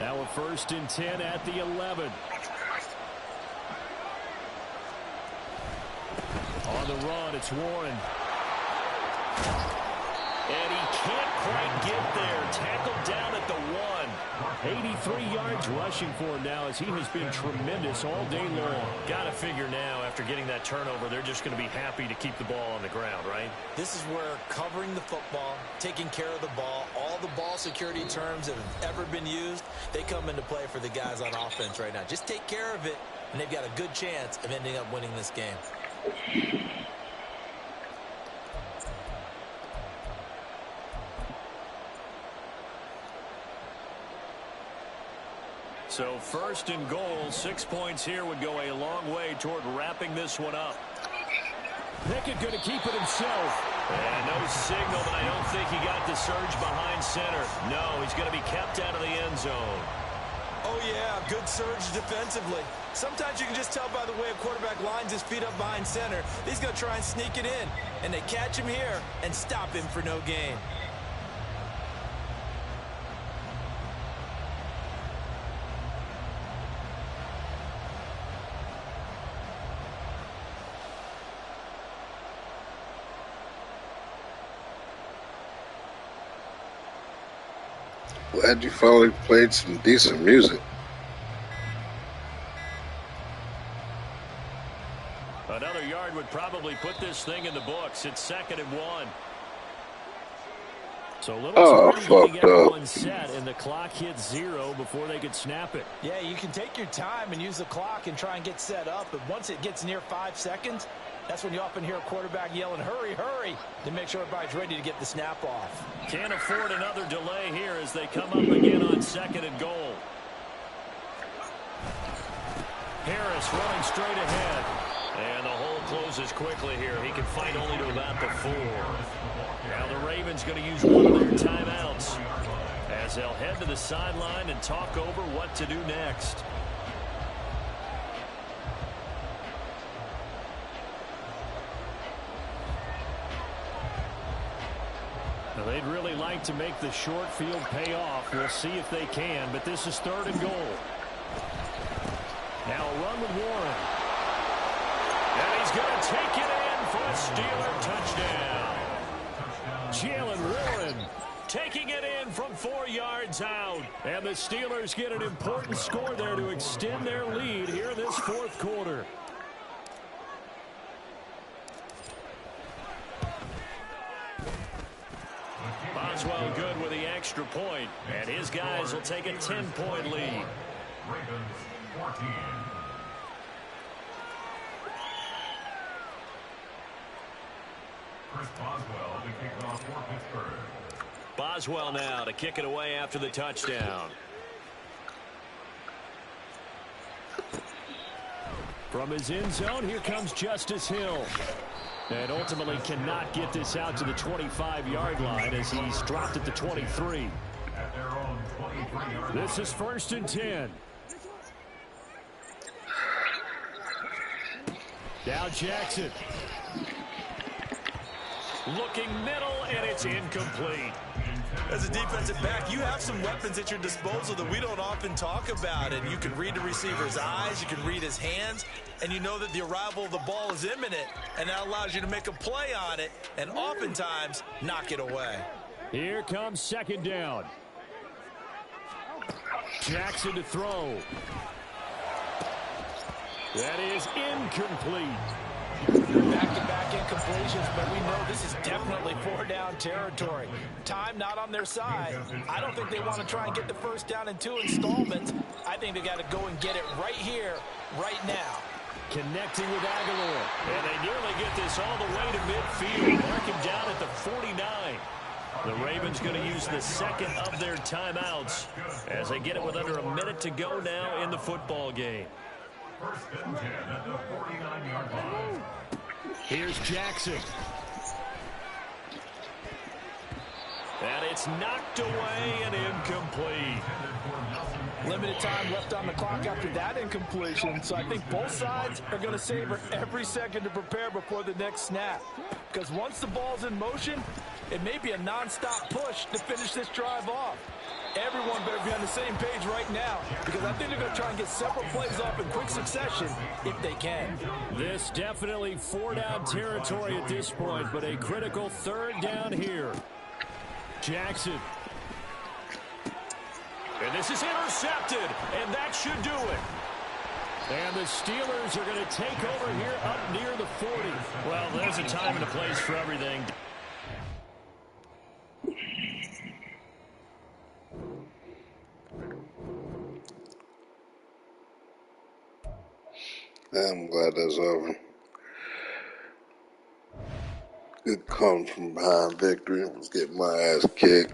Now a 1st and 10 at the 11. On the run, it's Warren. And he can't quite get there. Tackled down at the 1. 83 yards rushing for him now as he has been tremendous all day long. Got to figure now after getting that turnover, they're just going to be happy to keep the ball on the ground, right? This is where covering the football, taking care of the ball, all the ball security terms that have ever been used, they come into play for the guys on offense right now. Just take care of it, and they've got a good chance of ending up winning this game. So 1st and goal, 6 points here would go a long way toward wrapping this one up. Pickett going to keep it himself. And no signal, but I don't think he got the surge behind center. No, he's going to be kept out of the end zone. Oh, yeah, good surge defensively. Sometimes you can just tell by the way a quarterback lines his feet up behind center. He's going to try and sneak it in, and they catch him here and stop him for no gain. Glad you finally played some decent music. Another yard would probably put this thing in the books. It's 2nd and 1. So a little too get everyone set, and the clock hits 0 before they could snap it. Yeah, you can take your time and use the clock and try and get set up, but once it gets near 5 seconds, that's when you often hear a quarterback yelling, hurry, hurry, to make sure everybody's ready to get the snap off. Can't afford another delay here as they come up again on 2nd and goal. Harris running straight ahead. And the hole closes quickly here. He can fight only to about the 4. Now the Ravens going to use one of their timeouts as they'll head to the sideline and talk over what to do next. Now they'd really like to make the short field pay off. We'll see if they can, but this is 3rd and goal. Now a run with Warren. And he's going to take it in for a Steeler touchdown. Jalen Warren taking it in from 4 yards out. And the Steelers get an important score there to extend their lead here in this 4th quarter. Boswell good with the extra point, and his guys will take a 10-point lead. Ravens 14. Chris Boswell to kick it off for Pittsburgh. Boswell now to kick it away after the touchdown. From his end zone, here comes Justice Hill. And ultimately cannot get this out to the 25-yard line as he's dropped at the 23. At their own 23-yard line. This is 1st and 10. Now Jackson. Looking middle, and it's incomplete. As a defensive back, you have some weapons at your disposal that we don't often talk about. And you can read the receiver's eyes, you can read his hands, and you know that the arrival of the ball is imminent. And that allows you to make a play on it and oftentimes knock it away. Here comes 2nd down. Jackson to throw. That is incomplete. Back-to-back incompletions, but we know this is definitely 4-down territory. Time not on their side. I don't think they want to try and get the 1st down in 2 installments. I think they got to go and get it right here, right now. Connecting with Aguilar. And they nearly get this all the way to midfield. Mark him down at the 49. The Ravens going to use the 2nd of their timeouts as they get it with under a minute to go now in the football game. 1st and 10 at the 49-yard line. Here's Jackson. And it's knocked away and incomplete. Limited time left on the clock after that incompletion, so I think both sides are going to savor every second to prepare before the next snap. Because once the ball's in motion, it may be a non-stop push to finish this drive off. Everyone better be on the same page right now, because I think they're going to try and get several plays off in quick succession if they can. This definitely 4-down territory at this point, but a critical 3rd down here. Jackson. And this is intercepted, and that should do it. And the Steelers are going to take over here up near the 40. Well, there's a time and a place for everything. I'm glad that's over. Good come from behind victory. Was getting my ass kicked.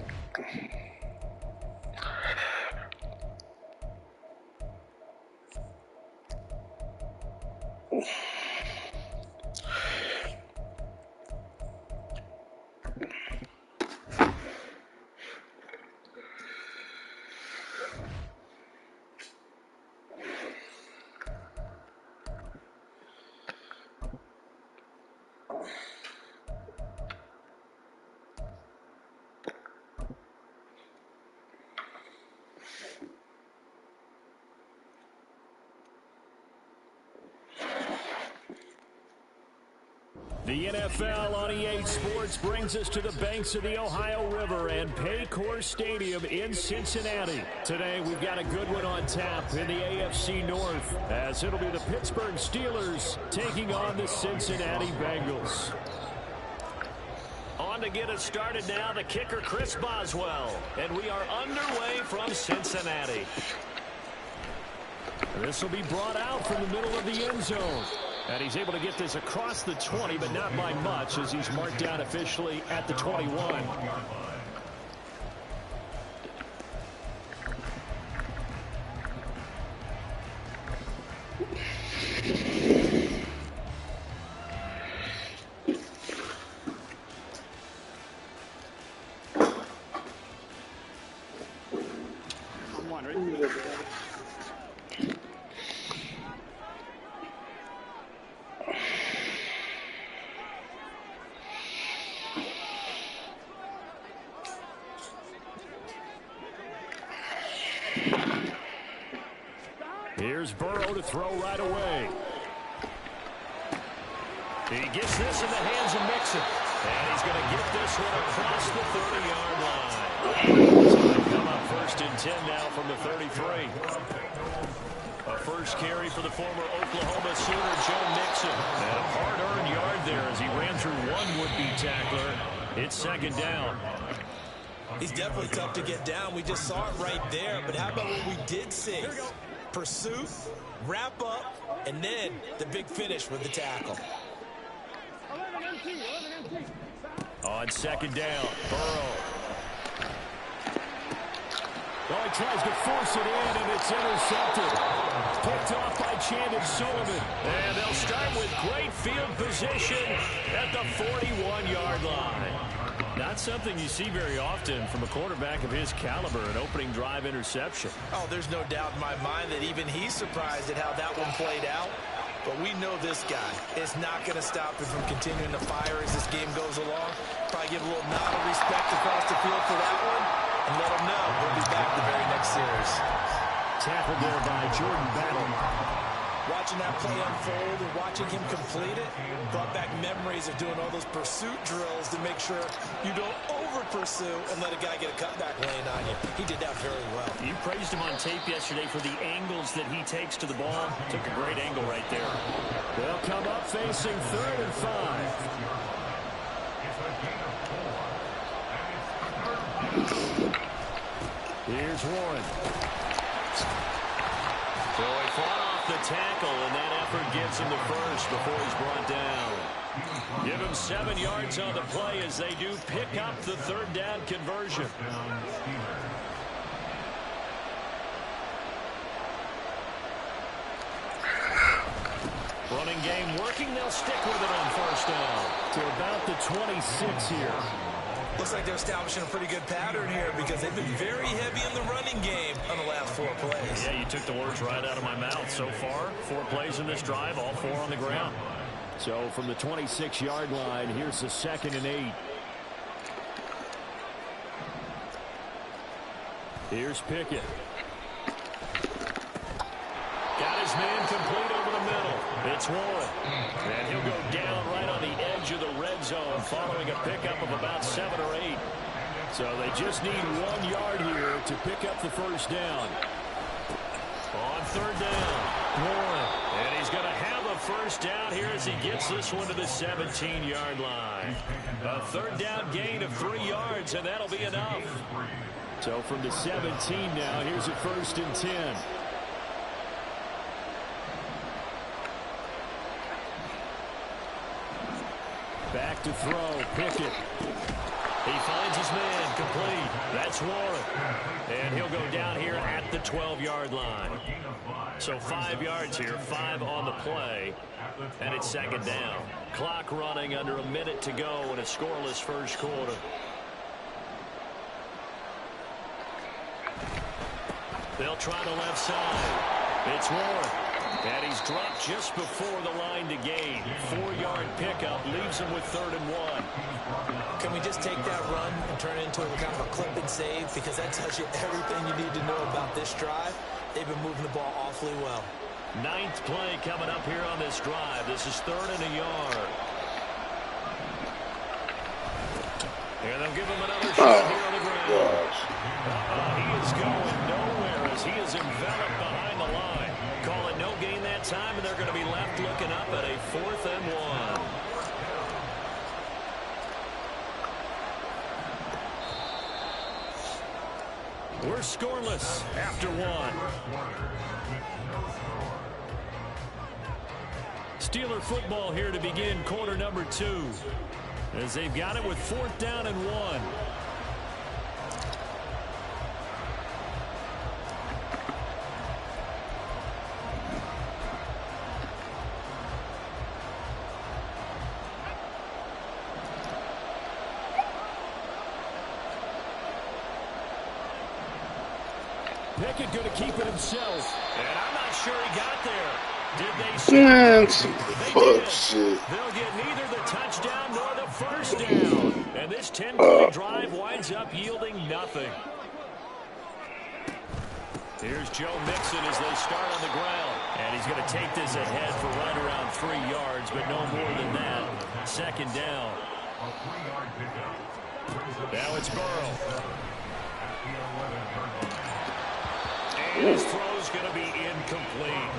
The NFL on EA Sports brings us to the banks of the Ohio River and Paycor Stadium in Cincinnati. Today, we've got a good one on tap in the AFC North, as it'll be the Pittsburgh Steelers taking on the Cincinnati Bengals. On to get us started now, the kicker, Chris Boswell. And we are underway from Cincinnati. This will be brought out from the middle of the end zone. And he's able to get this across the 20, but not by much, as he's marked down officially at the 21. Here's Burrow to throw right away. He gets this in the hands of Mixon. And he's going to get this one across the 30-yard line. So they come up 1st and 10 now from the 33. A first carry for the former Oklahoma Sooner, Joe Mixon. And a hard-earned yard there as he ran through one would-be tackler. It's 2nd down. He's definitely tough to get down. We just saw it right there. But how about what we did see? Pursuit, wrap up, and then the big finish with the tackle. On 2nd down, Burrow. Well, he tries to force it in, and it's intercepted. Picked off by Chandon Sullivan. And they'll start with great field position at the 41-yard line. Not something you see very often from a quarterback of his caliber, an opening drive interception. Oh, there's no doubt in my mind that even he's surprised at how that one played out. But we know this guy is not going to stop him from continuing to fire as this game goes along. Probably give a little nod of respect across the field for that one, and let him know we'll be back the very next series. Tackled there by Jordan Battle. Watching that play unfold and watching him complete it brought back memories of doing all those pursuit drills to make sure you don't over-pursue and let a guy get a cutback lane on you. He did that very well. You praised him on tape yesterday for the angles that he takes to the ball. Took a great angle right there. They'll come up facing 3rd and 5. Here's Warren. So he fought off the tackle, and that effort gives him the first before he's brought down. Give him 7 yards on the play as they do pick up the 3rd down conversion. Running game working. They'll stick with it on 1st down. To about the 26 here. Looks like they're establishing a pretty good pattern here because they've been very heavy in the running game on the last 4 plays. Yeah, you took the words right out of my mouth. So far, 4 plays in this drive, all 4 on the ground. So from the 26-yard line, here's the 2nd and 8. Here's Pickett. Got his man complete over the middle. It's Warren. And he'll go down right on the edge of the red zone following a pickup of about 7 or 8. So they just need 1 yard here to pick up the first down. On third down, Warren. And he's going to have a first down here as he gets this one to the 17-yard line. A third down gain of 3 yards, and that'll be enough. So from the 17 now, here's a 1st and 10. Back to throw, Pickett. He finds his man complete. That's Warren. And he'll go down here at the 12-yard line. So 5 yards here, 5 on the play. And it's 2nd down. Clock running under a minute to go in a scoreless first quarter. They'll try the left side. It's Warren. And he's dropped just before the line to gain. 4-yard pickup leaves him with 3rd and 1. Can we just take that run and turn it into a kind of a clip and save? Because that tells you everything you need to know about this drive. They've been moving the ball awfully well. 9th play coming up here on this drive. This is 3rd and a yard. And they'll give him another shot here on the ground. He is going nowhere as he is enveloped behind the line. Call it no gain that time, and they're going to be left looking up at a 4th and 1. We're scoreless after 1. Steeler football here to begin quarter number 2. As they've got it with 4th down and 1. Pickett going to keep it himself. And I'm not sure he got there. Did they some fuck shit. They'll get neither the touchdown nor the first down. And this 10-play drive winds up yielding nothing. Here's Joe Mixon as they start on the ground. And he's going to take this ahead for right around 3 yards, but no more than that. 2nd down. Now it's Burrow. And his throw's going to be incomplete.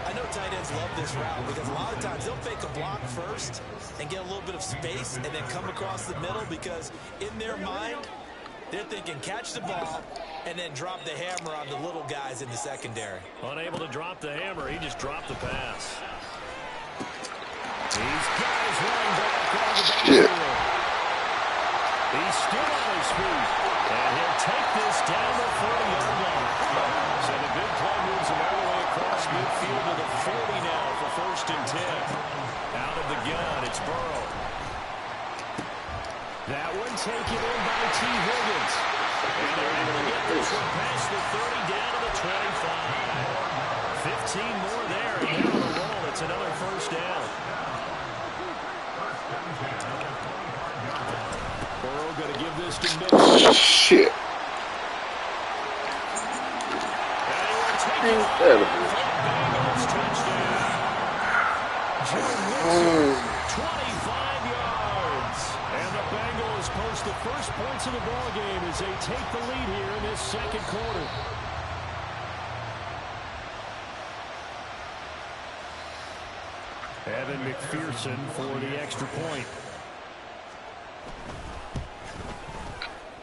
I know tight ends love this route because a lot of times they'll fake a block first and get a little bit of space and then come across the middle because in their mind, they're thinking catch the ball and then drop the hammer on the little guys in the secondary. Unable to drop the hammer, he just dropped the pass. He's got his running back on the backfield. He's still on his feet. And he'll take this down the 40-yard line. So the big play moves him all the way across midfield to the 40 now for 1st and 10. Out of the gun, it's Burrow. That one taken in by T. Higgins. And they're able to get this one past the 30 down to the 25. 15 more there. And down on the roll, it's another 1st down. Burrow going to give this to Mixon. Shit. Bengals touchdown. Joe Mixon, 25 yards. And the Bengals post the first points of the ball game as they take the lead here in this 2nd quarter. Evan McPherson for the extra point.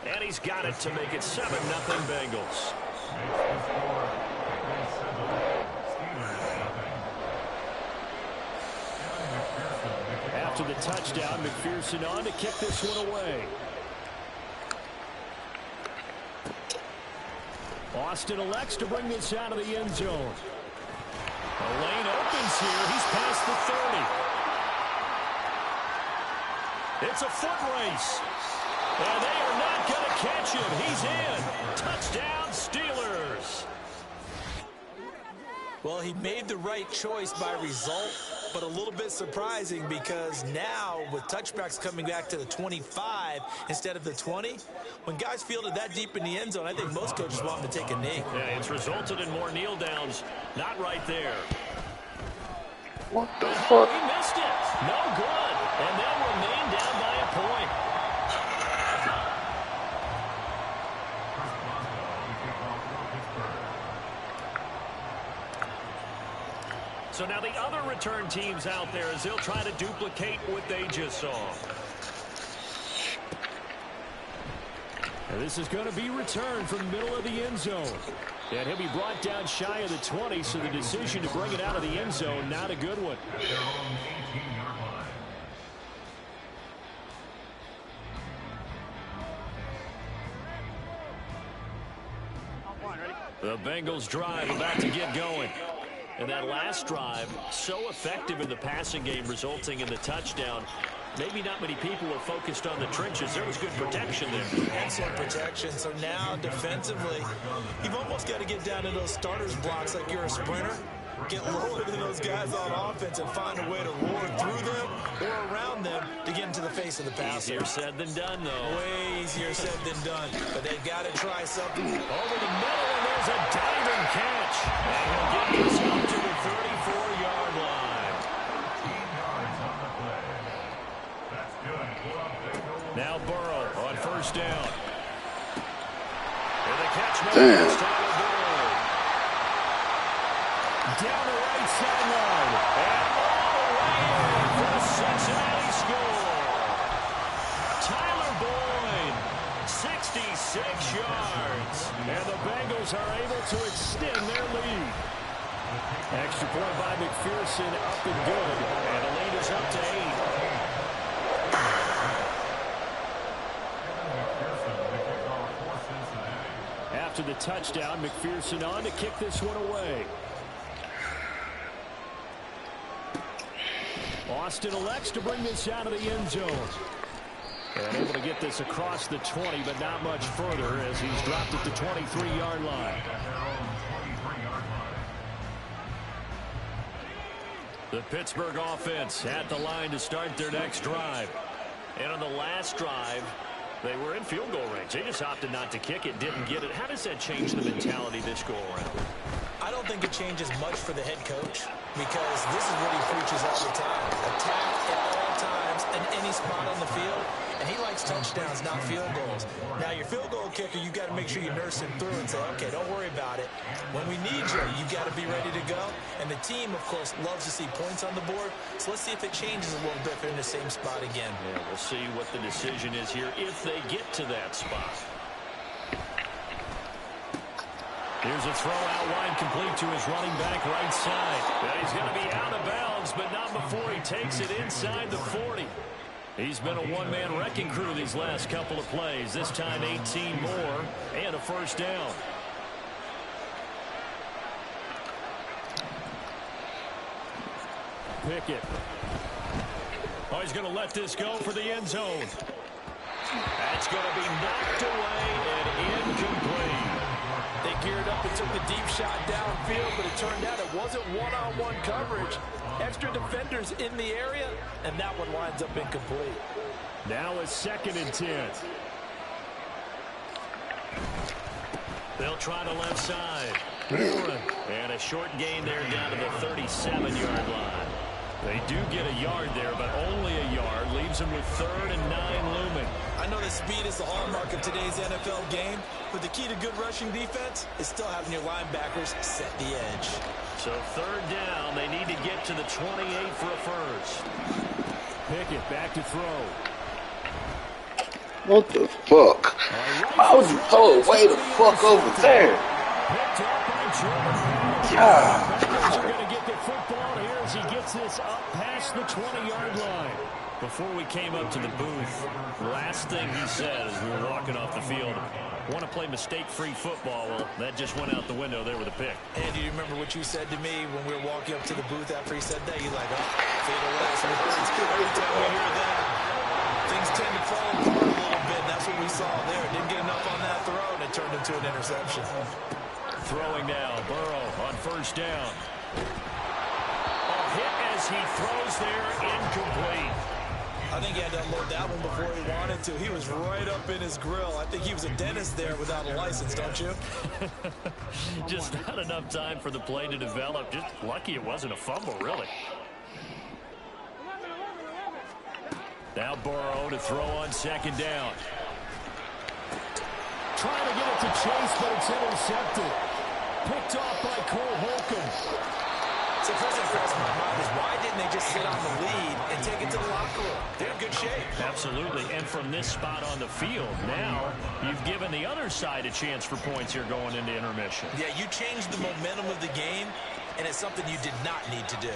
And he's got it to make it 7-0 Bengals. After the touchdown, McPherson on to kick this one away. Austin elects to bring this out of the end zone. A lane opens here. He's past the 30. It's a foot race. And they are not going to catch him. He's in. Touchdown, Steelers. Well, he made the right choice by result but a little bit surprising because now with touchbacks coming back to the 25 instead of the 20, when guys fielded that deep in the end zone, I think most coaches want them to take a knee. Yeah, it's resulted in more kneel downs. Not right there. What the fuck? He missed it. No good. And they'll remain down by a point. So now the other return teams out there as they'll try to duplicate what they just saw. And this is going to be returned from the middle of the end zone. And he'll be brought down shy of the 20, so the decision to bring it out of the end zone, not a good one. The Bengals drive about to get going. And that last drive, so effective in the passing game, resulting in the touchdown. Maybe not many people are focused on the trenches. There was good protection there. Excellent protection. So now defensively, you've almost got to get down to those starters blocks like you're a sprinter. Get lower than those guys on offense and find a way to roar through them or around them to get into the face of the passer. Easier said than done, though. Way easier said than done. But they've got to try something. Over the middle, and there's a diving catch. And he'll get this up to the 34-yard line. Now Burrow on first down. And the catch made. Down the right sideline. And all the way for the Cincinnati score. Tyler Boyd, 66 yards. And the Bengals are able to extend their lead. Extra point by McPherson, up and good. And the lead is up to 8. After the touchdown, McPherson on to kick this one away. Austin elects to bring this out of the end zone. And able to get this across the 20, but not much further as he's dropped at the 23-yard line. The Pittsburgh offense at the line to start their next drive. And on the last drive, they were in field goal range. They just opted not to kick it, didn't get it. How does that change the mentality this go around? I don't think it changes much for the head coach because this is what he preaches all the time. Attack at all times in any spot on the field. And he likes touchdowns, not field goals. Now, your field goal kicker, you got to make sure you nurse him through and say, okay, don't worry about it. When we need you, you got to be ready to go. And the team, of course, loves to see points on the board. So let's see if it changes a little bit if they're in the same spot again. Yeah, we'll see what the decision is here if they get to that spot. Here's a throw out wide, complete to his running back right side. And he's going to be out of bounds, but not before he takes it inside the 40. He's been a one-man wrecking crew these last couple of plays. This time 18 more and a first down. Pickett. Oh, he's going to let this go for the end zone. That's going to be knocked away and incomplete. They geared up and took the deep shot downfield, but it turned out it wasn't one-on-one coverage. Extra defenders in the area, and that one winds up incomplete. Now a 2nd and 10. They'll try the left side. And a short gain there down to the 37-yard line. They do get a yard there, but only a yard. Leaves them with 3rd and 9 looming. I know that speed is the hallmark of today's NFL game, but the key to good rushing defense is still having your linebackers set the edge. So 3rd down, they need to get to the 28 for a first. Pickett back to throw. What the fuck? Why would you throw it way the fuck over there? Picked up by Jordan. God. Bengals are going to get the football here as he gets this up past the 20-yard line. Before we came up to the booth, last thing he said as we were walking off the field, want to play mistake-free football. Well, that just went out the window there with a pick. And do you remember what you said to me when we were walking up to the booth after he said that? You're like, oh, fatal last words. Every time we hear that, things tend to fall apart a little bit. And that's what we saw there. Didn't get enough on that throw, and it turned into an interception. Throwing now, Burrow on first down. A hit as as he throws there, incomplete. I think he had to unload that one before he wanted to. He was right up in his grill. I think he was a dentist there without a license, don't you? Just not enough time for the play to develop. Just lucky it wasn't a fumble, really. Now Burrow to throw on second down. Trying to get it to Chase, but it's intercepted. Picked off by Cole Holcomb. So first thing that crossed my mind is why didn't they just sit on the lead and take it to the locker room? They're in good shape. Absolutely, and from this spot on the field, now you've given the other side a chance for points here going into intermission. Yeah, you changed the momentum of the game, and it's something you did not need to do.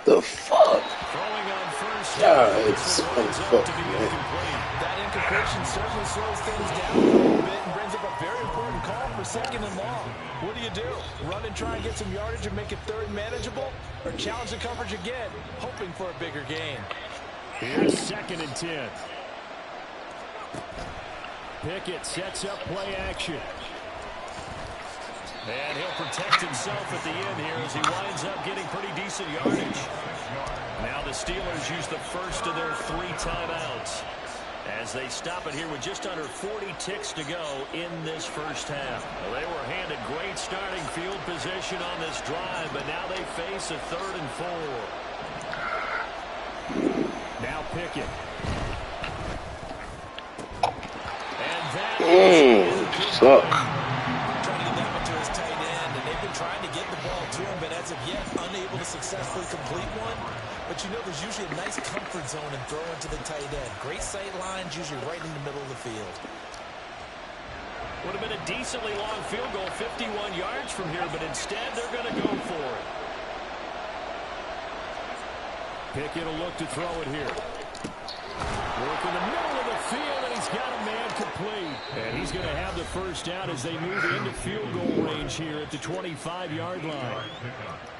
The fuck? Throwing on first Yeah, down. it's Up to be incomplete. That incompletion certainly slows things down a little bit and brings up a very important call for second and long. What do? Run and try and get some yardage and make it third manageable? Or challenge the coverage again, hoping for a bigger gain? Here's 2nd and 10. Pickett sets up play action. And he'll protect himself at the end here as he winds up getting pretty decent yardage. Now the Steelers use the first of their 3 timeouts as they stop it here with just under 40 ticks to go in this first half. Well, they were handed great starting field position on this drive, but now they face a 3rd and 4. Now Pickett. And that Suck. Trying to get that one to his tight end, and they've been trying to get the ball to him, but as of yet, unable to successfully complete one. But you know there's usually a nice comfort zone in throwing to the tight end. Great sight lines, usually right in the middle of the field. would have been a decently long field goal, 51 yards from here, but instead they're going to go for it. Pickett will look to throw it here. Work in the middle of the field, and he's got a man complete. And he's going to have the first down as they move into field goal range here at the 25-yard line.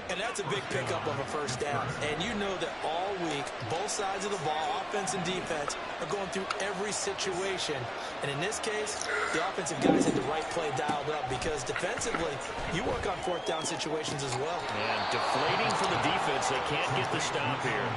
And that's a big pickup of a first down. And you know that all week, both sides of the ball, offense and defense, are going through every situation. And in this case, the offensive guys had the right play dialed up because defensively, you work on 4th down situations as well. And deflating for the defense. They can't get the stop here.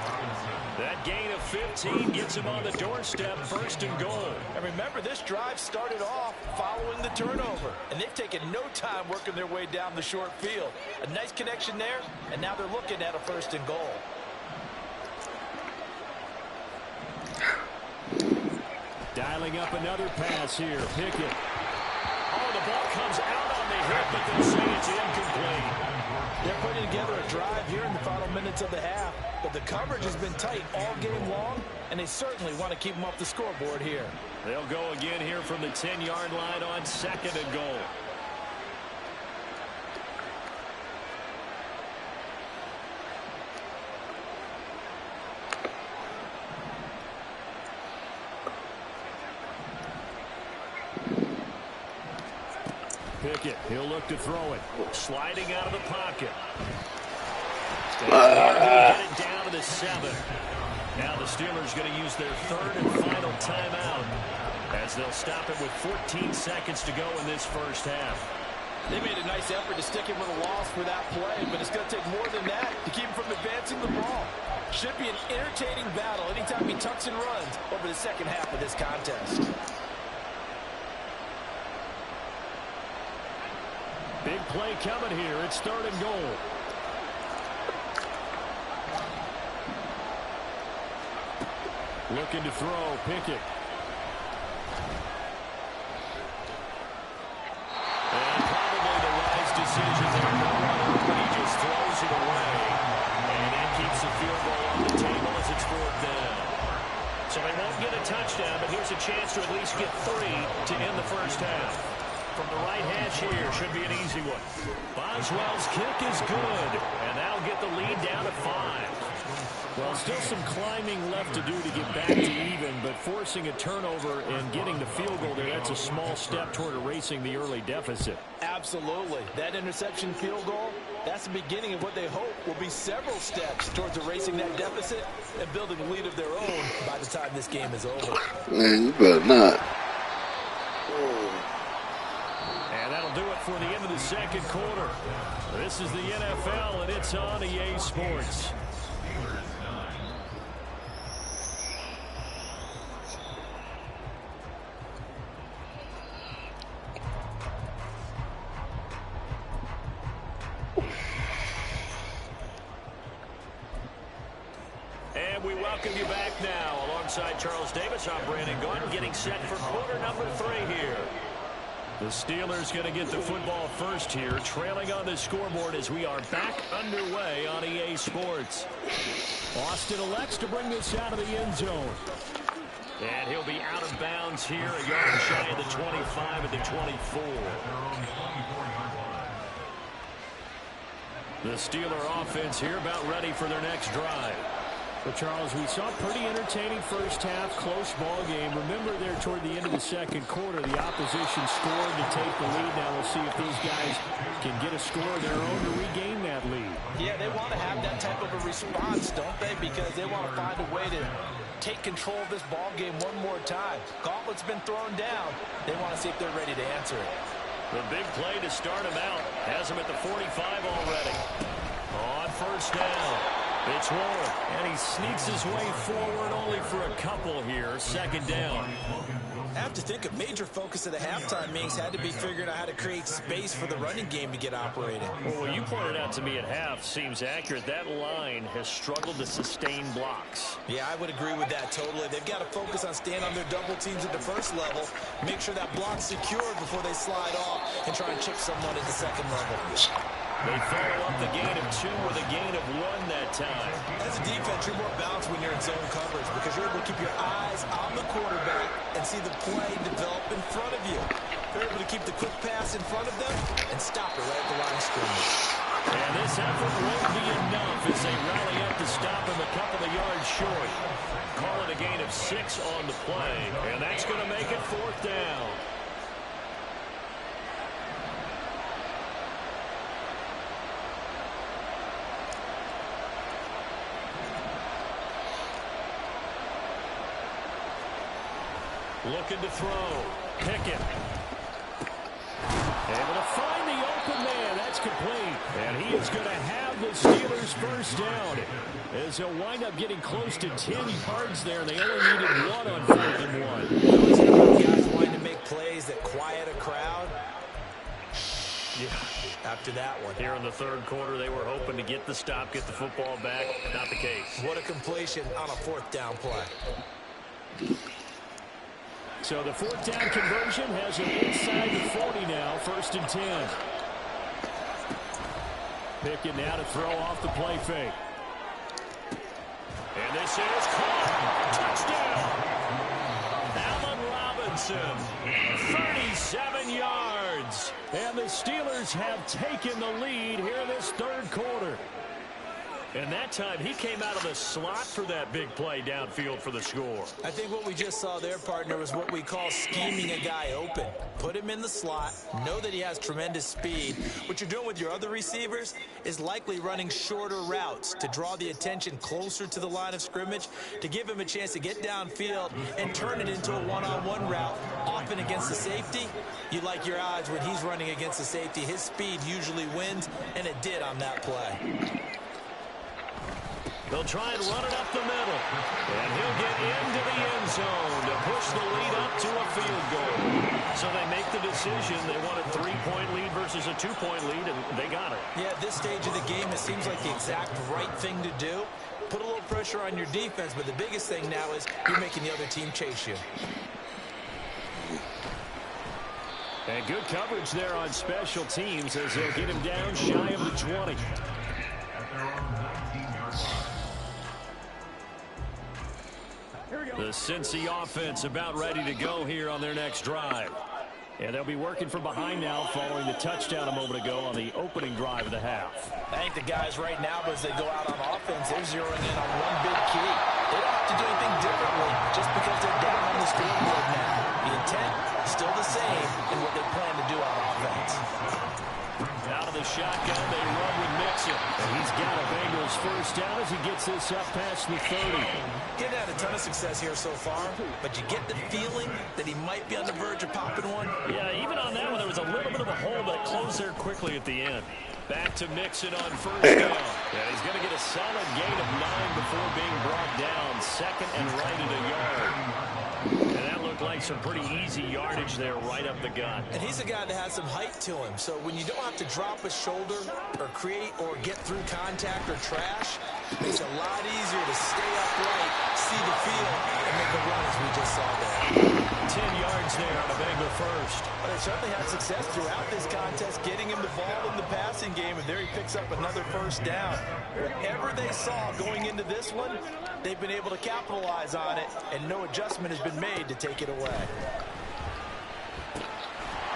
That gain of 15 gets him on the doorstep, 1st and goal. And remember, this drive started off following the turnover. And they've taken no time working their way down the short field. A nice connection there, and now they're looking at a 1st and goal. Dialing up another pass here. Pickett. Oh, the ball comes out on the hit, but they'll say it's incomplete. They're putting together a drive here in the final minutes of the half, but the coverage has been tight all game long, and they certainly want to keep them off the scoreboard here. They'll go again here from the 10-yard line on 2nd and goal. Pickett, he'll look to throw it. Sliding out of the pocket. And get it down to the 7. Now the Steelers going to use their 3rd and final timeout as they'll stop it with 14 seconds to go in this first half. They made a nice effort to stick him with a loss for that play, but it's going to take more than that to keep him from advancing the ball. Should be an entertaining battle anytime he tucks and runs over the second half of this contest. Big play coming here. It's 3rd and goal. Looking to throw. Pickett. And probably the wise decision there. But he just throws it away. And that keeps the field goal on the table as it's 4th down. So they won't get a touchdown, but here's a chance to at least get 3 to end the first half. From the right hash here, should be an easy one. Boswell's kick is good, and that'll get the lead down to 5. Well, still some climbing left to do to get back to even, but forcing a turnover and getting the field goal there, that's a small step toward erasing the early deficit. Absolutely. That interception field goal, that's the beginning of what they hope will be several steps towards erasing that deficit and building a lead of their own by the time this game is over. Man, you better not. And that'll do it before the end of the second quarter. This is the NFL, and it's on EA Sports. And we welcome you back now. Alongside Charles Davis, I'm Brandon Gordon, getting set for quarter number 3 here. The Steelers going to get the football first here, trailing on the scoreboard as we are back underway on EA Sports. Austin elects to bring this out of the end zone. And he'll be out of bounds here, a yard shy of the 25 at the 24. The Steeler offense here about ready for their next drive. Well, Charles, we saw a pretty entertaining first half, close ball game. Remember there toward the end of the second quarter, the opposition scored to take the lead. Now we'll see if these guys can get a score of their own to regain that lead. Yeah, they want to have that type of a response, don't they? Because they want to find a way to take control of this ball game one more time. Gauntlet's been thrown down. They want to see if they're ready to answer it. The big play to start him out has him at the 45 already. On first down. It's Warren, and he sneaks his way forward only for a couple here. Second down. I have to think a major focus of the halftime meetings had to be figuring out how to create space for the running game to get operating. Well, what you pointed out to me at half seems accurate. That line has struggled to sustain blocks. Yeah, I would agree with that totally. They've got to focus on staying on their double teams at the first level, make sure that block's secured before they slide off and try and chip someone at the second level. They follow up the gain of 2 with a gain of 1 that time. As a defense, you're more balanced when you're in zone coverage because you're able to keep your eyes on the quarterback and see the play develop in front of you. They're able to keep the quick pass in front of them and stop it right at the line of scrimmage. And this effort won't be enough as they rally up to stop him a couple of yards short. Call it a gain of 6 on the play, and that's going to make it 4th down. Looking to throw. Pickett. Able to find the open man. That's complete. And he is going to have the Steelers first down. As he'll wind up getting close to 10 yards there. And they only needed 1 on 4th and 1. Guys wanting to make plays that quiet a crowd. Yeah. After that one. Here in the third quarter, they were hoping to get the stop, get the football back. Not the case. What a completion on a 4th down play. So the 4th down conversion has him inside the 40 now, 1st and 10. Pickett now to throw off the play fake. And this is caught. Touchdown. Allen Robinson, 37 yards. And the Steelers have taken the lead here in this third quarter. And that time, he came out of the slot for that big play downfield for the score. I think what we just saw there, partner, was what we call scheming a guy open. Put him in the slot, know that he has tremendous speed. What you're doing with your other receivers is likely running shorter routes to draw the attention closer to the line of scrimmage, to give him a chance to get downfield and turn it into a one-on-one route. Often against the safety, you like your odds when he's running against the safety. His speed usually wins, and it did on that play. They'll try and run it up the middle. And he'll get into the end zone to push the lead up to a field goal. So they make the decision. They want a 3-point lead versus a 2-point lead, and they got it. Yeah, at this stage of the game, it seems like the exact right thing to do. Put a little pressure on your defense, but the biggest thing now is you're making the other team chase you. And good coverage there on special teams as they'll get him down shy of the 20. The Cincy offense about ready to go here on their next drive. And they'll be working from behind now following the touchdown a moment ago on the opening drive of the half. I think the guys right now, as they go out on offense, they're zeroing in on one big key. They don't have to do anything differently just because they're down on the scoreboard now. The intent is still the same in what they plan to do on offense. Out of the shotgun, they run with Mixon. And he's got a Bengals first down as he gets this up past the 30. He hasn't had a ton of success here so far, but you get the feeling that he might be on the verge of popping one. Yeah, even on that one, there was a little bit of a hole, but it closed there quickly at the end. Back to Mixon on first down. And he's going to get a solid gain of 9 before being brought down. Second and right at a yard. And that looked like some pretty easy yardage there right up the gut. And he's a guy that has some height to him. So when you don't have to drop a shoulder or create or get through contact or trash, it makes it a lot easier to stay upright, see the field, and make a run as we just saw there. 10 yards there on a Bengal first. But they certainly had success throughout this contest, getting him the ball in the passing game, and there he picks up another first down. Whatever they saw going into this one, they've been able to capitalize on it, and no adjustment has been made to take it away.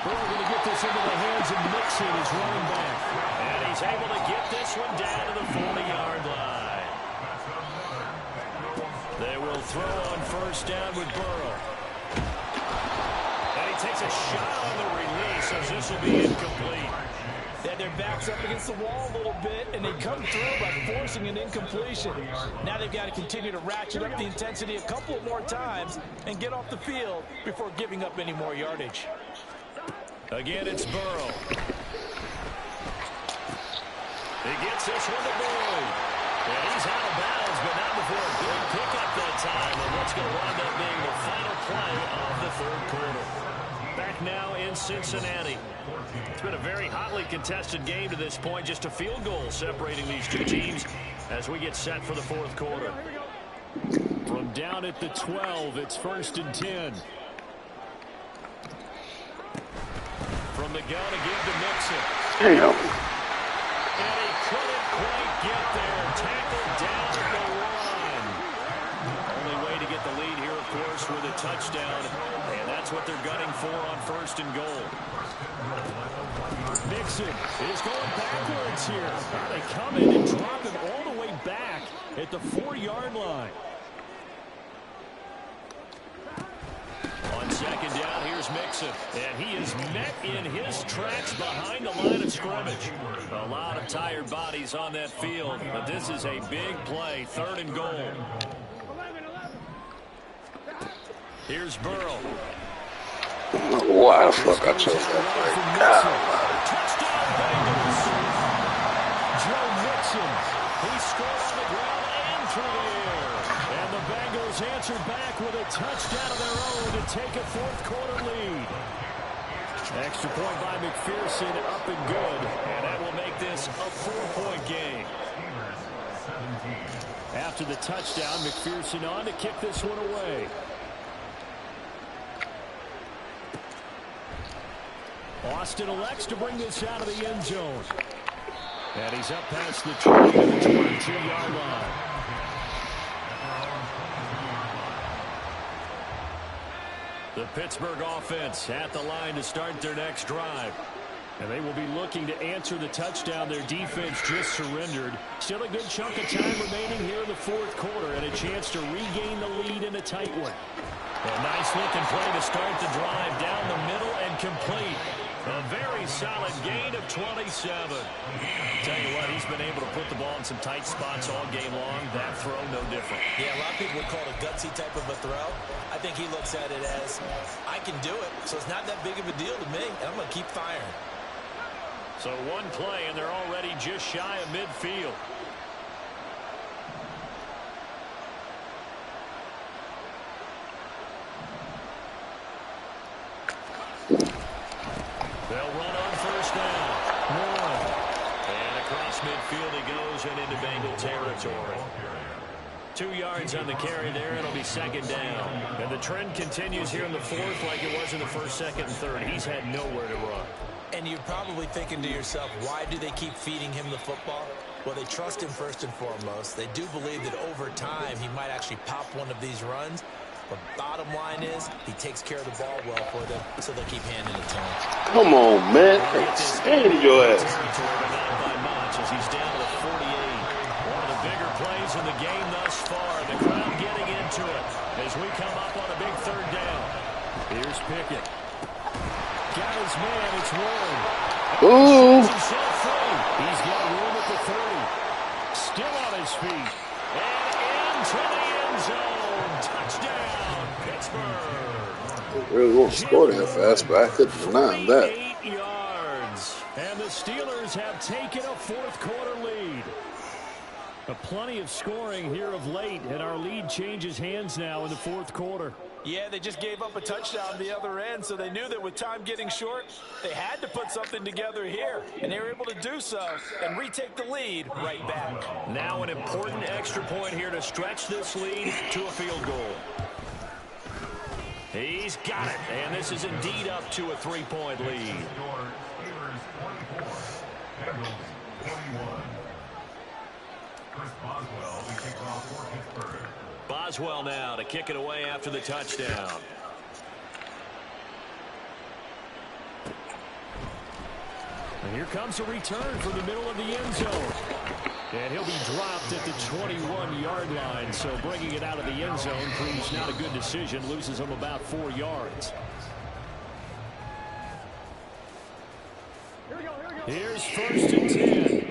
We're going to get this into the hands of Mixon, his running back. And he's able to get this one down to the 40-yard line. They will throw on first down with Burrow. And he takes a shot on the release as this will be incomplete. They had their backs up against the wall a little bit, and they come through by forcing an incompletion. Now they've got to continue to ratchet up the intensity a couple more times and get off the field before giving up any more yardage. Again, it's Burrow. He gets this one to Boyd. And he's out of bounds, but not before a big pickup that time. And what's going to wind up being the final play of the third quarter. Back now in Cincinnati. It's been a very hotly contested game to this point. Just a field goal separating these two teams as we get set for the fourth quarter. From down at the 12, it's 1st and 10. From the gun again to Mixon. Damn. And he couldn't quite get there. Tackled down at the line. Only way to get the lead here, of course, with a touchdown. And that's what they're gunning for on 1st and goal. Mixon is going backwards here. They come in and drop him all the way back at the 4-yard line. On second down, here's Mixon. And he is met in his tracks behind the line of scrimmage. A lot of tired bodies on that field, but this is a big play, 3rd and goal. Here's Burrow. Why the fuck I chose that play? Touchdown Bengals. Joe Mixon. He scored on the ground and through the air. And the Bengals answered back with a touchdown of their own to take a fourth quarter lead. Extra point by McPherson, up and good. And that will make this a 4-point game. After the touchdown, McPherson on to kick this one away. Austin elects to bring this out of the end zone. And he's up past the 20 to the 22-yard line. The Pittsburgh offense at the line to start their next drive. And they will be looking to answer the touchdown their defense just surrendered. Still a good chunk of time remaining here in the fourth quarter and a chance to regain the lead in a tight one. A nice-looking play to start the drive down the middle and complete. A very solid gain of 27. Tell you what, he's been able to put the ball in some tight spots all game long. That throw, no different. Yeah, a lot of people would call it a gutsy type of a throw. I think he looks at it as, I can do it, so it's not that big of a deal to me, and I'm going to keep firing. So one play, and they're already just shy of midfield. They'll run on first down. And across midfield he goes and into Bengal territory. 2 yards on the carry there. It'll be second down. And the trend continues here in the fourth like it was in the first, second, and third. He's had nowhere to run. And you're probably thinking to yourself, why do they keep feeding him the football? Well, they trust him first and foremost. They do believe that over time he might actually pop one of these runs. But bottom line is, he takes care of the ball well for them, so they'll keep handing it to him. Come on, man. Stand your ass. Not by much as he's down to the 48. One of the bigger plays in the game thus far. The crowd getting into it as we come up on a big third down. Here's Pickett. Got his man. It's Warren. Ooh. He's got room at the 30. Still on on his feet. And into the end zone. Touchdown, Pittsburgh. They really won't score that fast, but I couldn't deny that. 48 yards. And the Steelers have taken a fourth-quarter lead. Plenty of scoring here of late, and our lead changes hands now in the fourth quarter. Yeah, they just gave up a touchdown the other end, so they knew that with time getting short, they had to put something together here, and they were able to do so and retake the lead right back. Now an important extra point here to stretch this lead to a field goal. He's got it, and this is indeed up to a 3-point lead. Boswell now to kick it away after the touchdown. And here comes a return from the middle of the end zone. And he'll be dropped at the 21-yard line. So bringing it out of the end zone proves not a good decision. Loses him about 4 yards. Here's 1st and 10.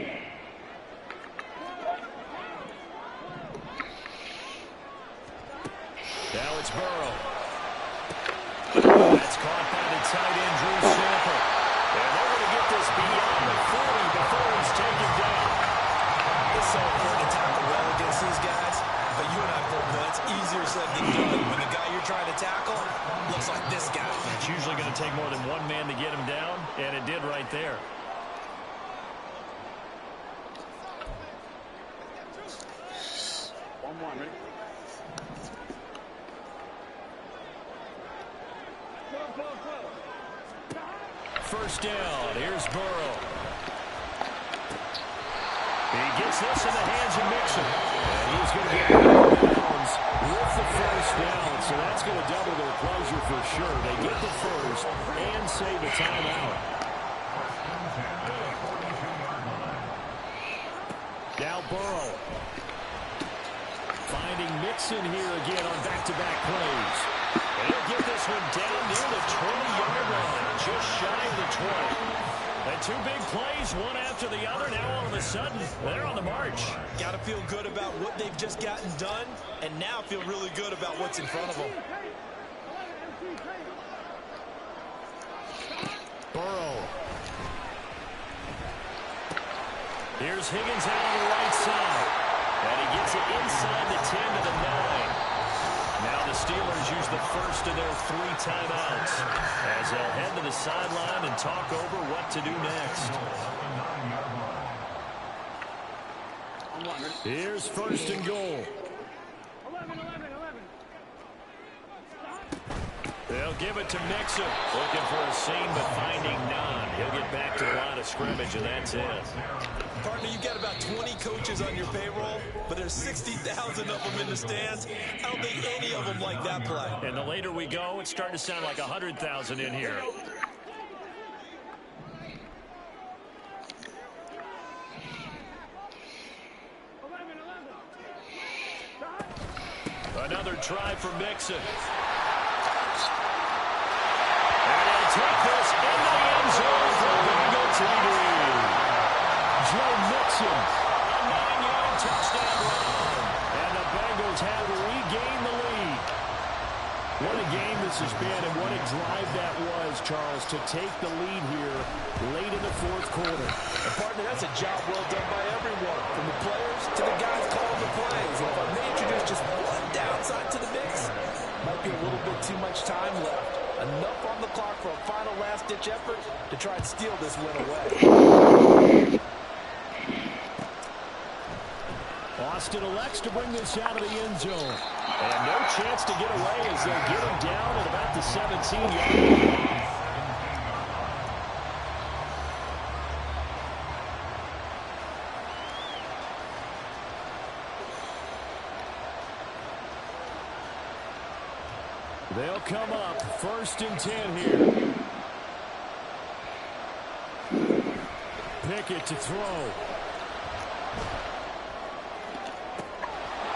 Now it's Burrow. That's caught by the tight end, Drew Sample. And they're going to get this beyond the 40 before he's taken down. It's so important to tackle well against these guys, but you and I both know it's easier said than done when the guy you're trying to tackle looks like this guy. It's usually going to take more than one man to get him down, and it did right there. First down, here's Burrow. He gets this in the hands of Mixon. And he's going to get out of bounds with the first down. So that's going to double their pleasure for sure. They get the first and save a timeout. Now Burrow. Finding Mixon here again on back-to-back plays. And he'll get this one down near the 20-yard line, just shy of the 20. And 2 big plays, one after the other. Now all of a sudden, they're on the march. Got to feel good about what they've just gotten done, and now feel really good about what's in front of them. Burrow. Here's Higgins out on the right side. And he gets it inside the 10 to the 9. Now the Steelers use the first of their 3 timeouts as they'll head to the sideline and talk over what to do next. Here's 1st and goal. They'll give it to Mixon. Looking for a seam, but finding none. He'll get back to the line of scrimmage, and that's it. Partner, you've got about 20 coaches on your payroll, but there's 60,000 of them in the stands. I don't think any of them like that play. And the later we go, it's starting to sound like 100,000 in here. Another try for Mixon. And he'll take this into the end zone for a Bengal TD. Joe Mixon, a 9-yard touchdown run. And the Bengals have regained the lead. What a game this has been, and what a drive that was, Charles, to take the lead here late in the fourth quarter. And partner, that's a job well done by everyone, from the players to the guys calling the plays. And if I may introduce just one downside to the mix, might be a little bit too much time left. Enough on the clock for a final last-ditch effort to try and steal this win away. Austin elects to bring this out of the end zone. And no chance to get away as they'll get him down at about the 17-yard line. They'll come up 1st and 10 here. Pickett to throw.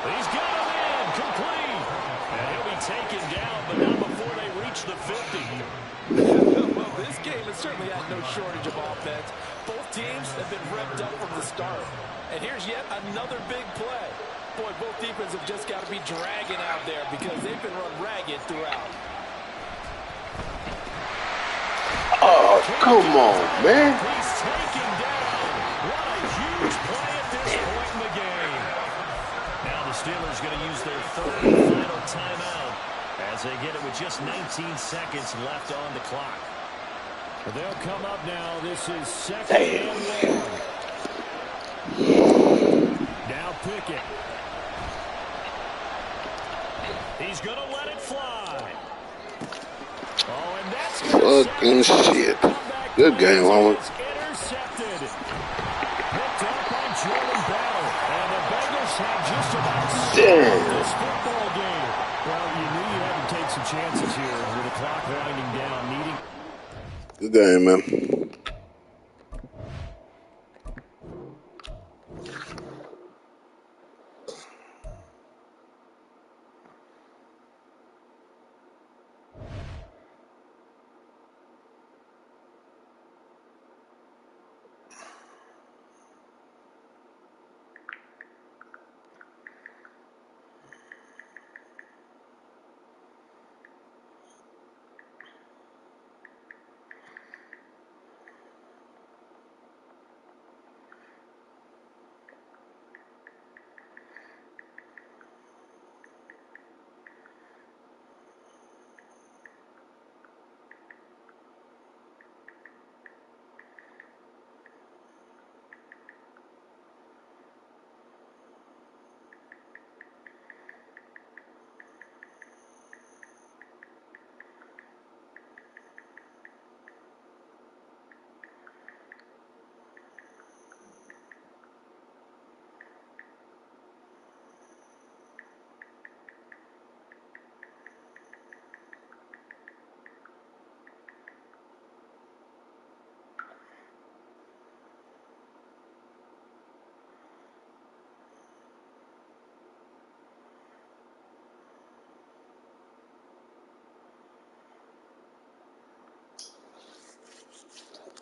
He's got him in, complete. And he'll be taken down, but not before they reach the 50. Well, this game has certainly had no shortage of offense. Both teams have been revved up from the start. And here's yet another big play. Boy, both defenses have just got to be dragging out there because they've been run ragged throughout. Oh, come on, man. He's taken down. What a huge play at this point in the game. Now the Steelers going to use their third and final timeout as they get it with just 19 seconds left on the clock. They'll come up now. This is second and 1. Now Pickett. He's going to let it fly. Oh, and that's fucking shit. Good game, Homer. Intercepted. Picked up by Jordan Bell. And the Bengals have just about stopped this football game. Well, you knew you had to take some chances here with the clock winding down, needing. Good game, man.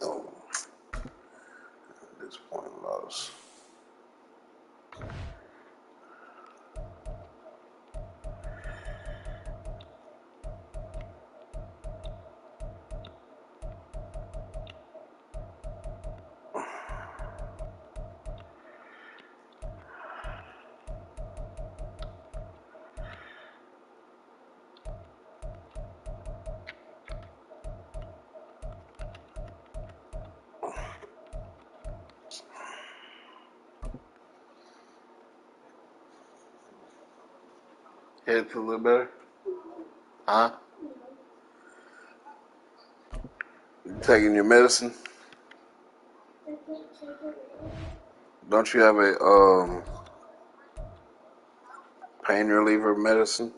Oh, at this point, loss. Head feel a little better? Huh? You taking your medicine? Don't you have a pain reliever medicine?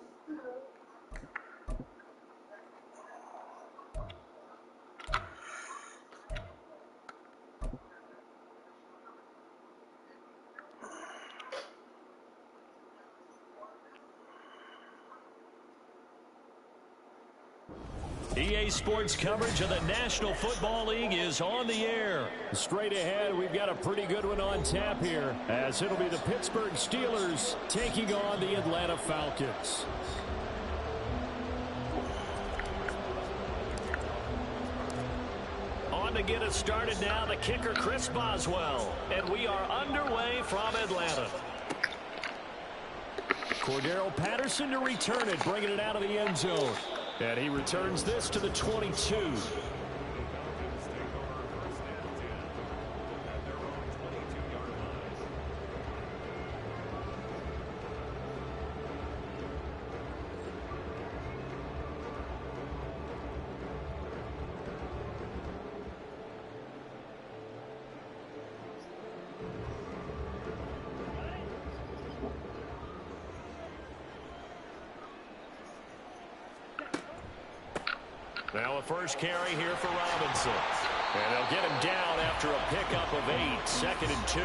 EA Sports coverage of the National Football League is on the air. Straight ahead, we've got a pretty good one on tap here, as it'll be the Pittsburgh Steelers taking on the Atlanta Falcons. On to get us started now, the kicker Chris Boswell. And we are underway from Atlanta. Cordero Patterson to return it, bringing it out of the end zone. And he returns this to the 22. Now a first carry here for Robinson. And they'll get him down after a pickup of 8, 2nd and 2.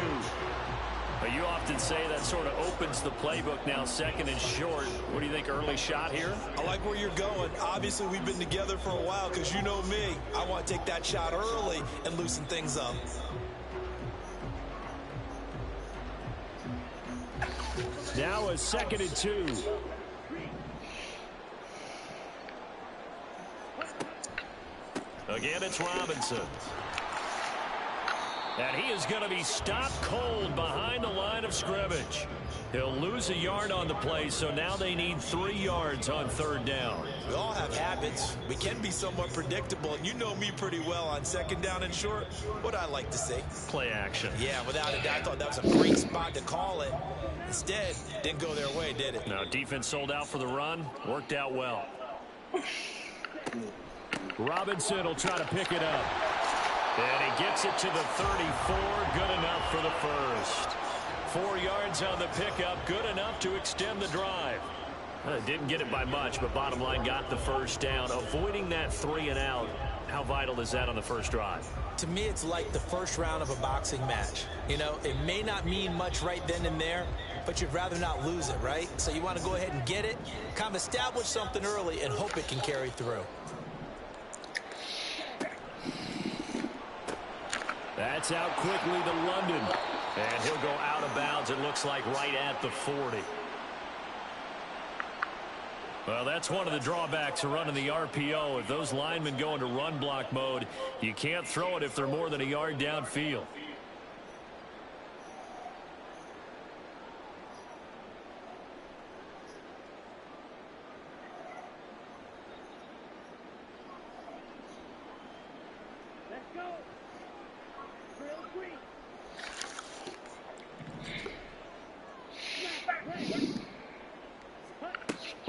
But you often say that sort of opens the playbook now, second and short. What do you think, early shot here? I like where you're going. Obviously, we've been together for a while because you know me. I want to take that shot early and loosen things up. Now a 2nd and 2. Again, it's Robinson. And he is going to be stopped cold behind the line of scrimmage. He'll lose a yard on the play, so now they need 3 yards on 3rd down. We all have habits. We can be somewhat predictable, and you know me pretty well on 2nd down and short. What I like to see. Play action. Yeah, without a doubt, I thought that was a great spot to call it. Instead, didn't go their way, did it? Now, defense sold out for the run. Worked out well. Robinson will try to pick it up. And he gets it to the 34. Good enough for the first. 4 yards on the pickup. Good enough to extend the drive. Didn't get it by much, but bottom line got the first down. Avoiding that 3 and out. How vital is that on the first drive? To me, it's like the first round of a boxing match. You know, it may not mean much right then and there, but you'd rather not lose it, right? So you want to go ahead and get it, kind of establish something early, and hope it can carry through. That's out quickly to London. And he'll go out of bounds, it looks like, right at the 40. Well, that's one of the drawbacks of running the RPO. If those linemen go into run block mode, you can't throw it if they're more than a yard downfield.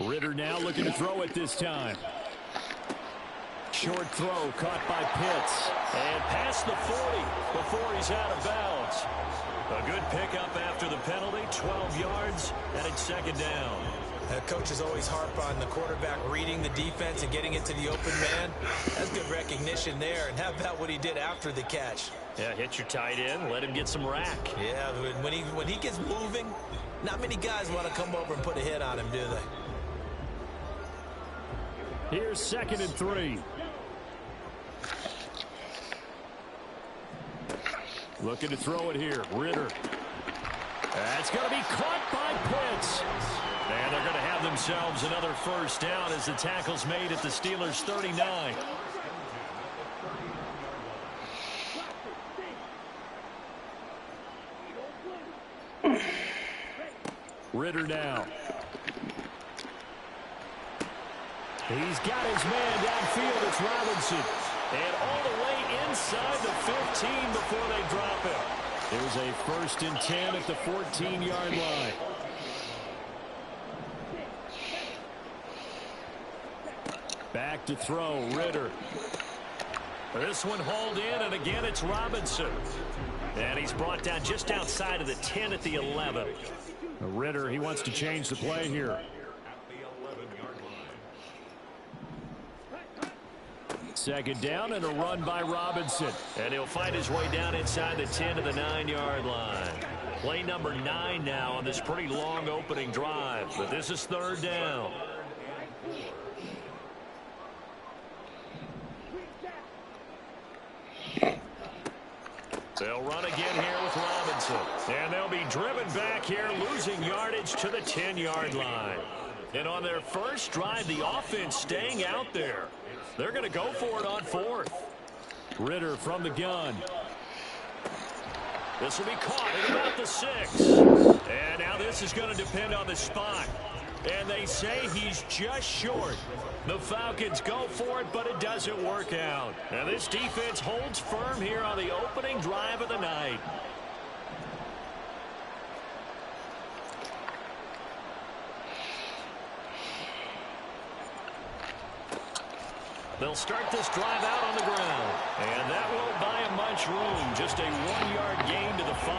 Ritter now looking to throw it this time. Short throw caught by Pitts. And past the 40 before he's out of bounds. A good pickup after the penalty, 12 yards, and it's 2nd down. Coaches always harp on the quarterback reading the defense and getting it to the open man. That's good recognition there. And how about what he did after the catch? Yeah, hit your tight end, let him get some rack. Yeah, when he gets moving, not many guys want to come over and put a hit on him, do they? Here's 2nd and 3. Looking to throw it here. Ritter. That's going to be caught by Pitts. And they're going to have themselves another first down as the tackle's made at the Steelers' 39. Ritter now. He's got his man downfield. It's Robinson. And all the way inside the 15 before they drop it. There's a 1st and 10 at the 14-yard line. Back to throw, Ritter. This one hauled in, and again it's Robinson. And he's brought down just outside of the 10 at the 11. Ritter, he wants to change the play here. 2nd down and a run by Robinson. And he'll find his way down inside the 10 to the 9-yard line. Play number 9 now on this pretty long opening drive. But this is 3rd down. They'll run again here with Robinson. And they'll be driven back here, losing yardage to the 10-yard line. And on their first drive, the offense staying out there. They're going to go for it on 4th. Ritter from the gun. This will be caught at about the 6. And now this is going to depend on the spot. And they say he's just short. The Falcons go for it, but it doesn't work out. Now this defense holds firm here on the opening drive of the night. They'll start this drive out on the ground. And that won't buy him much room. Just a 1-yard gain to the 5.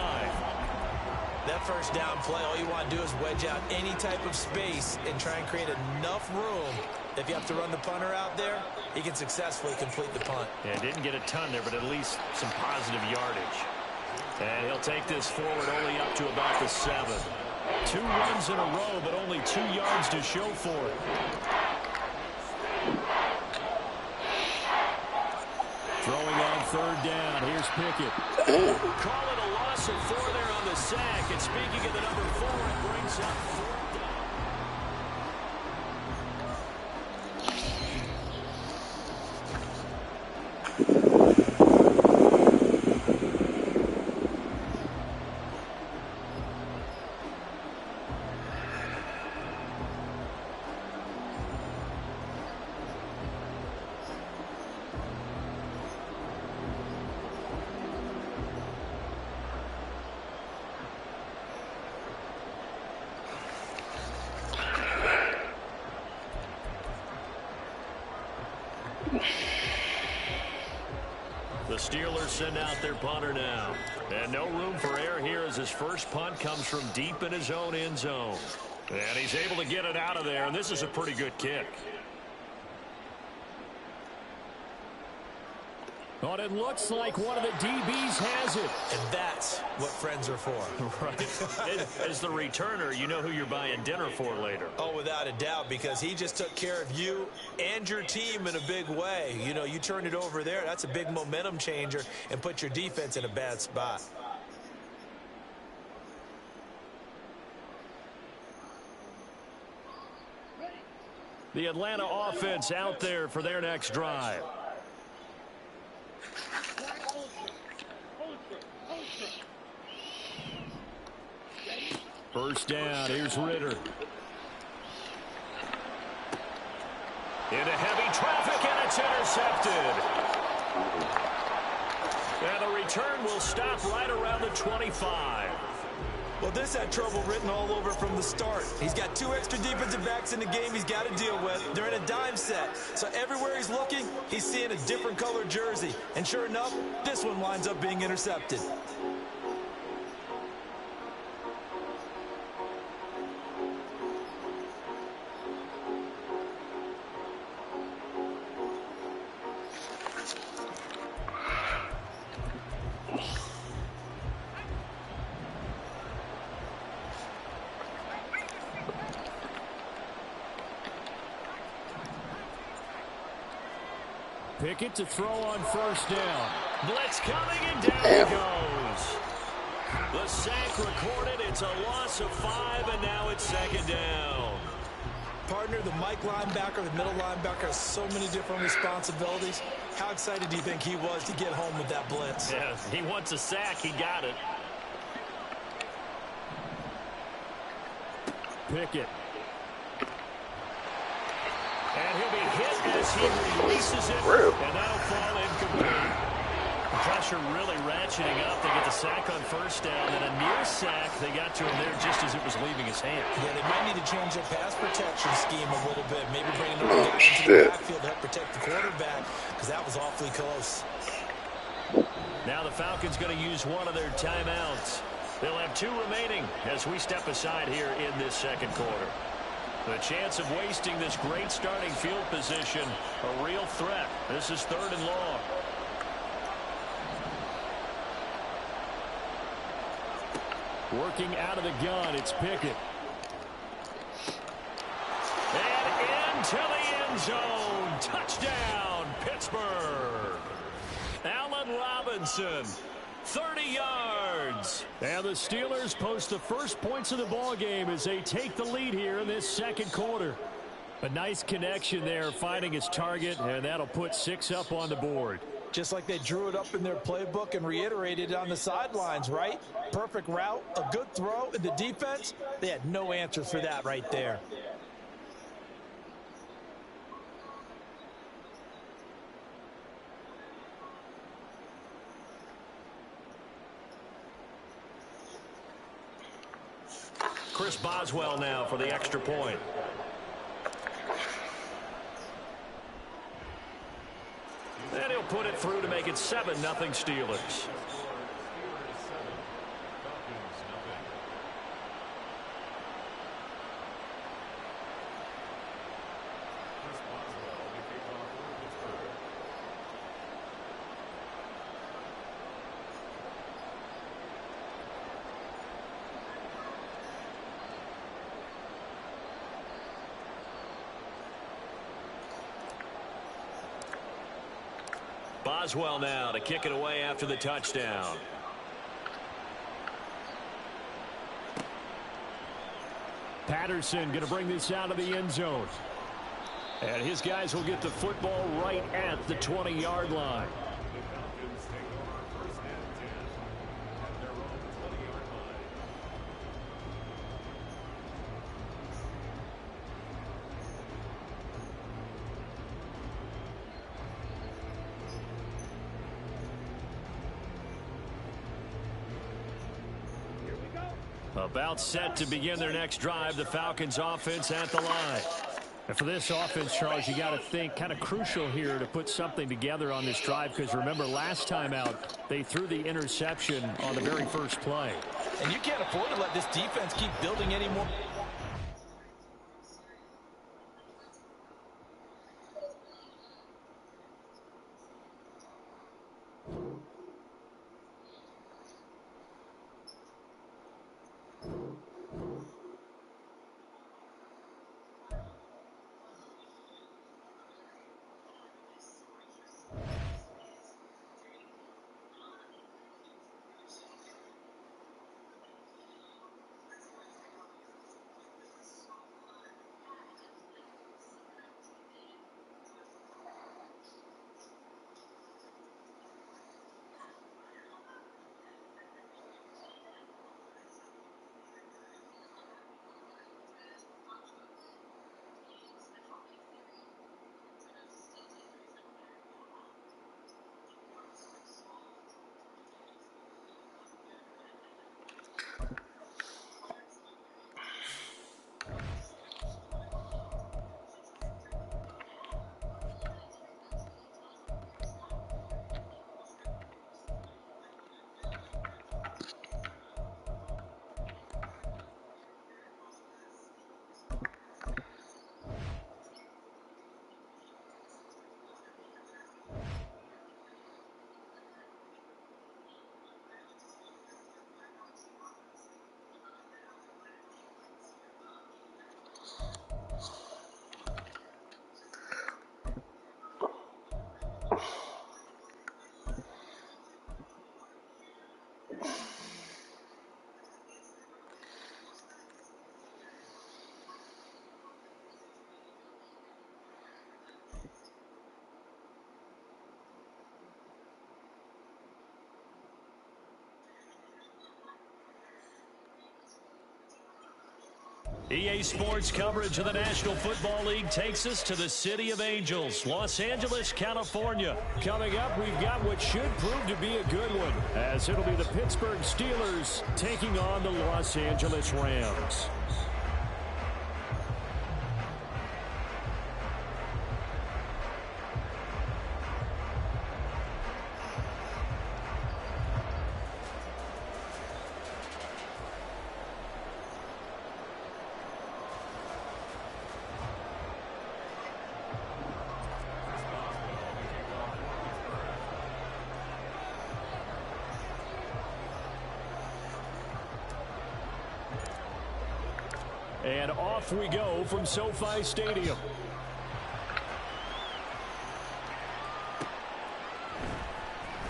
That first down play, all you want to do is wedge out any type of space and try and create enough room. If you have to run the punter out there, he can successfully complete the punt. Yeah, didn't get a ton there, but at least some positive yardage. And he'll take this forward only up to about the 7. 2 runs in a row, but only 2 yards to show for it. Throwing on 3rd down. Here's Pickett. Call it a loss of 4 there on the sack. And speaking of the number 4, it brings up 4th down. The Steelers send out their punter now. And no room for error here as his first punt comes from deep in his own end zone. And he's able to get it out of there, and this is a pretty good kick. But it looks like one of the DBs has it. And that's what friends are for. Right. As the returner, you know who you're buying dinner for later. Oh, without a doubt, because he just took care of you and your team in a big way. You know, you turned it over there. That's a big momentum changer and put your defense in a bad spot. The Atlanta offense out there for their next drive. First down, here's Ritter. Into heavy traffic, and it's intercepted. And the return will stop right around the 25. Well, this had trouble written all over from the start. He's got 2 extra defensive backs in the game he's got to deal with. They're in a dime set. So everywhere he's looking, he's seeing a different color jersey. And sure enough, this one winds up being intercepted. Pickett to throw on first down. Blitz coming, and down he goes. The sack recorded. It's a loss of 5, and now it's 2nd down. Partner, the Mike linebacker, the middle linebacker has so many different responsibilities. How excited do you think he was to get home with that blitz? Yeah, he wants a sack. He got it. Pickett. And he'll be hit as he releases it, and that'll fall incomplete. The pressure really ratcheting up. They get the sack on first down, and a near sack. They got to him there just as it was leaving his hand. Yeah, they might need to change their pass protection scheme a little bit. Maybe bring another guy into the backfield to help protect the quarterback, because that was awfully close. Now the Falcons going to use one of their timeouts. They'll have 2 remaining as we step aside here in this second quarter. The chance of wasting this great starting field position, a real threat. This is 3rd and long. Working out of the gun, it's Pickett. And into the end zone. Touchdown, Pittsburgh. Allen Robinson. 30 yards. And the Steelers post the first points of the ball game as they take the lead here in this second quarter. A nice connection there, finding his target, and that'll put 6 up on the board. Just like they drew it up in their playbook and reiterated it on the sidelines, right? Perfect route, a good throw, and the defense, they had no answer for that right there. Chris Boswell now for the extra point. And he'll put it through to make it 7-0 Steelers. Boswell now to kick it away after the touchdown. Patterson going to bring this out of the end zone. And his guys will get the football right at the 20-yard line. About set to begin their next drive, the Falcons offense at the line. And for this offense, Charles, you got to think kind of crucial here to put something together on this drive, because remember last time out they threw the interception on the very first play. And you can't afford to let this defense keep building anymore. EA Sports coverage of the National Football League takes us to the City of Angels, Los Angeles, California. Coming up, we've got what should prove to be a good one, as it'll be the Pittsburgh Steelers taking on the Los Angeles Rams. And off we go from SoFi Stadium.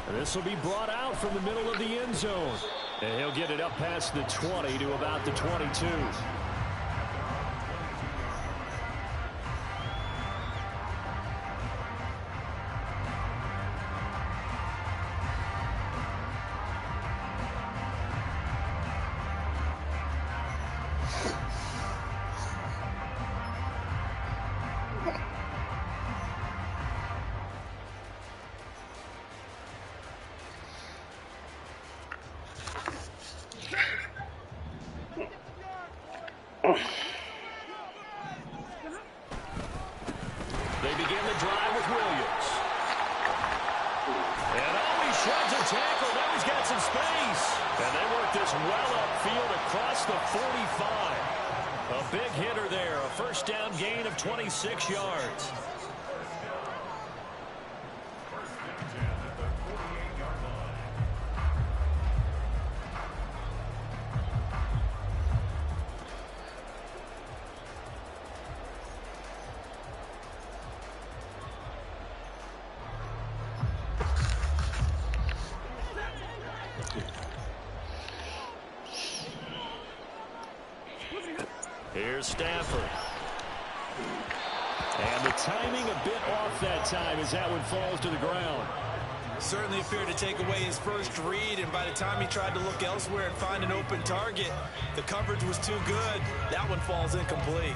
And this will be brought out from the middle of the end zone. And he'll get it up past the 20 to about the 22. They begin the drive with Williams. And he sheds a tackle. Now he's got some space. And they work this well upfield across the 45. A big hitter there. A first down gain of 26 yards. Here's Stafford. And the timing a bit off that time as that one falls to the ground. Certainly appeared to take away his first read, and by the time he tried to look elsewhere and find an open target, the coverage was too good. That one falls incomplete.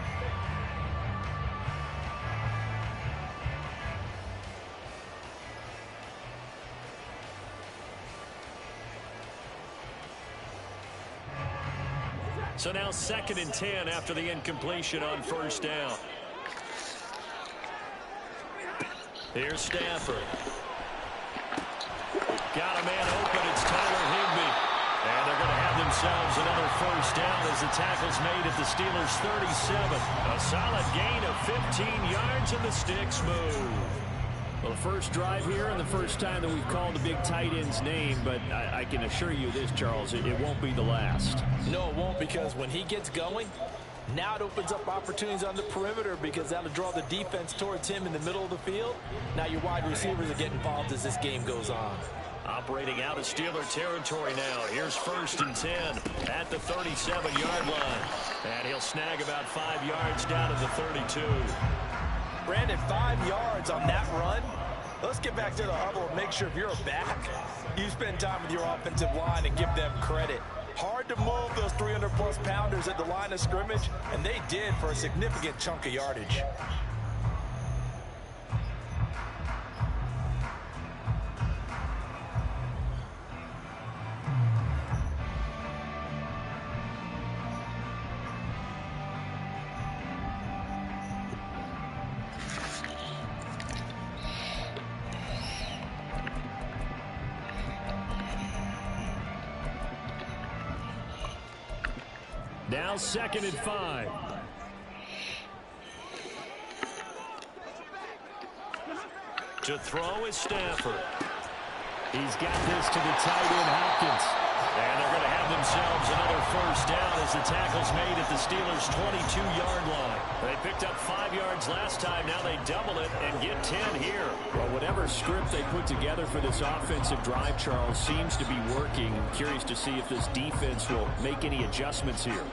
So now 2nd and 10 after the incompletion on first down. Here's Stafford. Got a man open. It's Tyler Higbee. And they're going to have themselves another first down as the tackle's made at the Steelers' 37. A solid gain of 15 yards and the sticks move. Well, the first drive here and the first time that we've called the big tight end's name, but I can assure you this, Charles, it won't be the last. No, it won't, because when he gets going, now it opens up opportunities on the perimeter because that'll draw the defense towards him in the middle of the field. Now your wide receivers are getting involved as this game goes on. Operating out of Steeler territory now. Here's 1st and 10 at the 37-yard line. And he'll snag about 5 yards down to the 32. Brandon, 5 yards on that run. Let's get back to the huddle and make sure if you're a back, you spend time with your offensive line and give them credit. Hard to move those 300-plus pounders at the line of scrimmage, and they did for a significant chunk of yardage. Now 2nd and 5. To throw is Stafford. He's got this to the tight end, Hopkins. And they're going to have themselves another first down as the tackle's made at the Steelers' 22-yard line. They picked up 5 yards last time. Now they double it and get 10 here. Well, whatever script they put together for this offensive drive, Charles, seems to be working. I'm curious to see if this defense will make any adjustments here.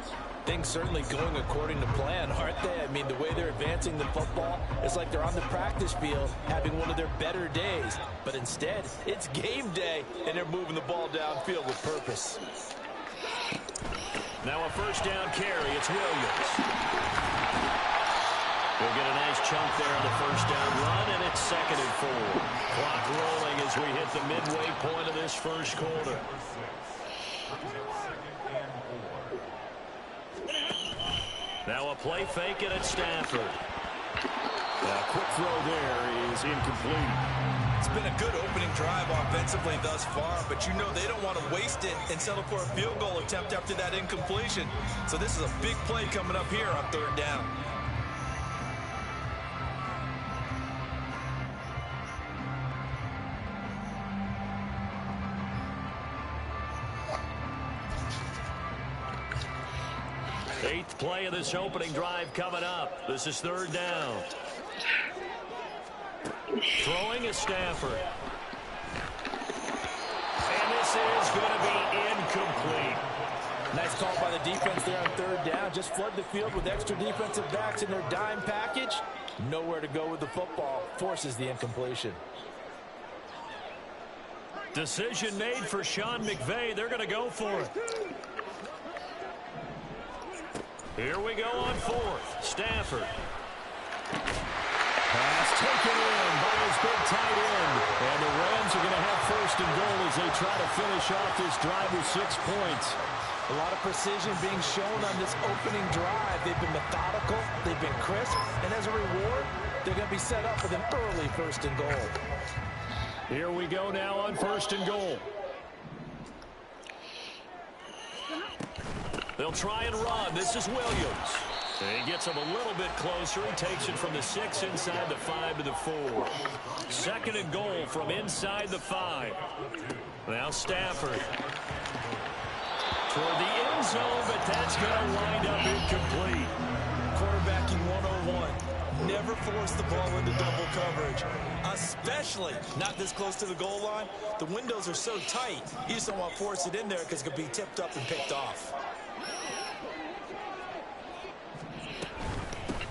Things certainly going according to plan, aren't they? I mean, the way they're advancing the football, it's like they're on the practice field having one of their better days. But instead, it's game day, and they're moving the ball downfield with purpose. Now a first down carry. It's Williams. We'll get a nice chunk there on the first down run, and it's 2nd and 4. Clock rolling as we hit the midway point of this first quarter. Now a play fake it at Stafford. A quick throw there is incomplete. It's been a good opening drive offensively thus far, but you know they don't want to waste it and settle for a field goal attempt after that incompletion. So this is a big play coming up here on 3rd down. Eighth play of this opening drive coming up. This is 3rd down. Throwing is Stafford. And this is going to be incomplete. Nice call by the defense there on 3rd down. Just flood the field with extra defensive backs in their dime package. Nowhere to go with the football. Forces the incompletion. Decision made for Sean McVay. They're going to go for it. Here we go on 4th. Stafford. Pass taken in by his big tight end. And the Rams are going to have 1st and goal as they try to finish off this drive with 6 points. A lot of precision being shown on this opening drive. They've been methodical. They've been crisp. And as a reward, they're going to be set up with an early 1st and goal. Here we go now on 1st and goal. They'll try and run. This is Williams. He gets him a little bit closer. He takes it from the 6 inside the 5 to the 4. 2nd and goal from inside the 5. Now Stafford. Toward the end zone, but that's going to wind up incomplete. Quarterbacking 101. Never force the ball into double coverage, especially not this close to the goal line. The windows are so tight, you just don't want to force it in there because it could be tipped up and picked off.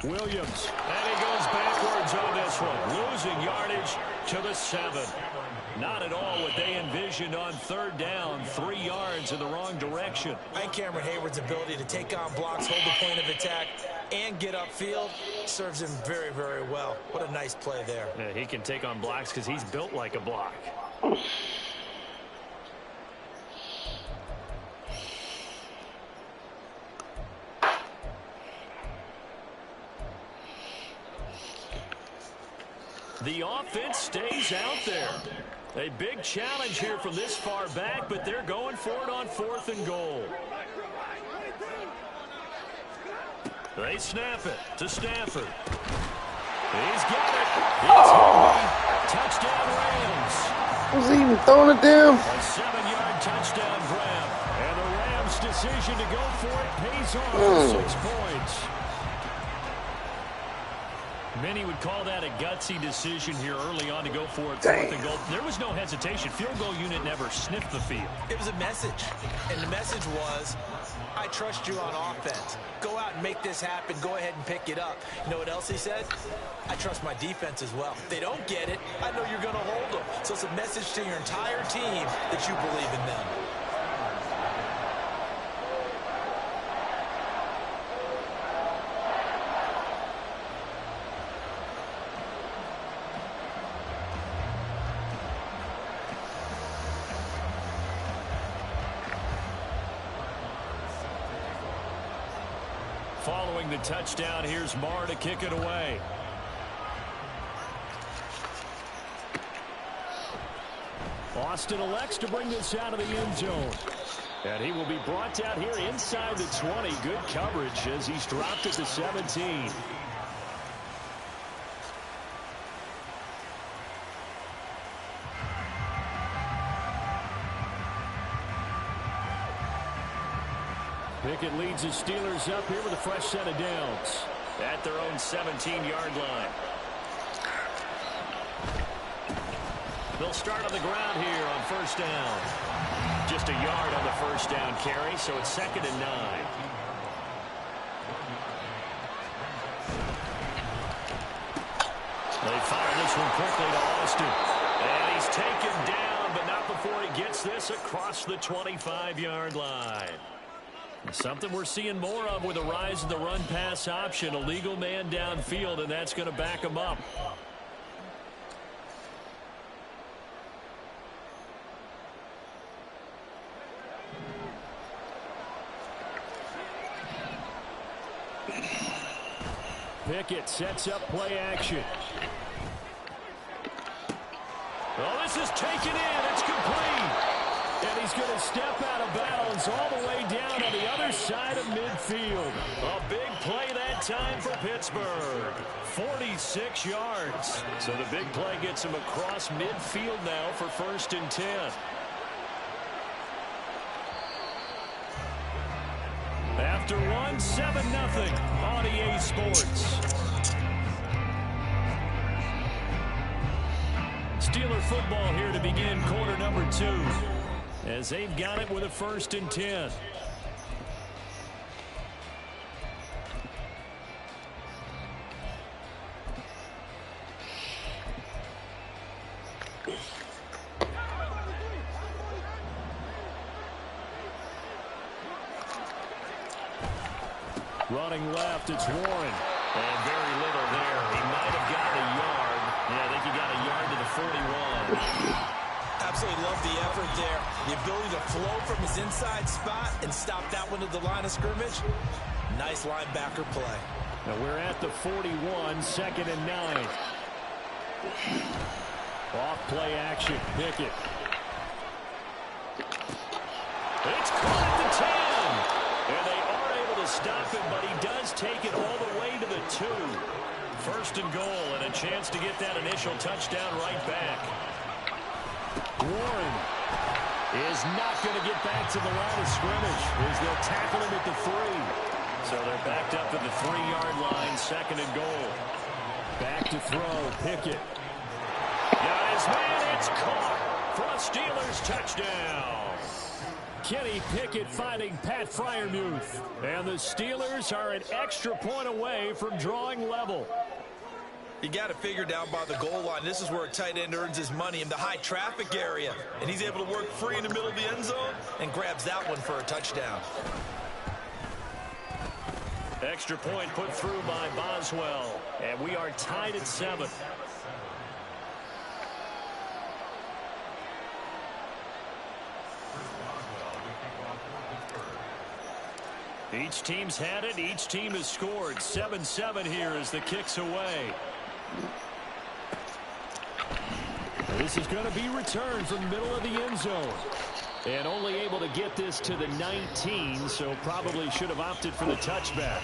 Williams. And he goes backwards on this one. Losing yardage to the 7. Not at all what they envisioned on 3rd down. 3 yards in the wrong direction. I think Cameron Hayward's ability to take on blocks, hold the point of attack, and get upfield serves him very, very well. What a nice play there. Yeah, he can take on blocks because he's built like a block. The offense stays out there. A big challenge here from this far back, but they're going for it on 4th and goal. They snap it to Stafford. He's got it. It's touchdown Rams. Was he even throwing it down? A 7-yard touchdown grab. And the Rams' decision to go for it pays off for 6 points. Many would call that a gutsy decision here early on to go for it. 4th and goal. There was no hesitation. Field goal unit never sniffed the field. It was a message, and the message was, I trust you on offense. Go out and make this happen. Go ahead and pick it up. You know what else he said? I trust my defense as well. If they don't get it, I know you're going to hold them. So it's a message to your entire team that you believe in them. Following the touchdown, here's Marr to kick it away. Austin elects to bring this out of the end zone. And he will be brought down here inside the 20. Good coverage as he's dropped at the 17. Pickett leads his Steelers up here with a fresh set of downs. At their own 17-yard line. They'll start on the ground here on 1st down. Just a yard on the 1st down carry, so it's 2nd and 9. They fire this one quickly to Austin. And he's taken down, but not before he gets this across the 25-yard line. Something we're seeing more of with the rise of the run-pass option. A legal man downfield, and that's going to back him up. Pickett sets up play action. Oh, this is taken in. It's complete. And he's going to step out of bounds all the way down on the other side of midfield. A big play that time for Pittsburgh. 46 yards. So the big play gets him across midfield now for 1st and 10. After one, 7-0 on EA Sports. Steeler football here to begin quarter number 2. As they've got it with a 1st and 10. Running left, it's Warren. And very little there. He might have gotten a yard. Yeah, I think he got a yard to the 41. Absolutely love the effort there. The ability to flow from his inside spot and stop that one at the line of scrimmage. Nice linebacker play. Now we're at the 41, 2nd and 9. Off play action, Pickett. It's caught at the 10. And they are able to stop him, but he does take it all the way to the 2. 1st and goal, and a chance to get that initial touchdown right back. Warren is not going to get back to the line of scrimmage as they'll tackle him at the 3. So they're backed up at the 3-yard line, 2nd and goal. Back to throw, Pickett. Got his man, it's caught for a Steelers touchdown. Kenny Pickett finding Pat Freiermuth. And the Steelers are an extra point away from drawing level. You got to figure down by the goal line. This is where a tight end earns his money, in the high traffic area. And he's able to work free in the middle of the end zone and grabs that one for a touchdown. Extra point put through by Boswell. And we are tied at 7. Each team's had it. Each team has scored. 7-7 here as the kick's away. This is going to be returned from the middle of the end zone. And only able to get this to the 19, so probably should have opted for the touchback.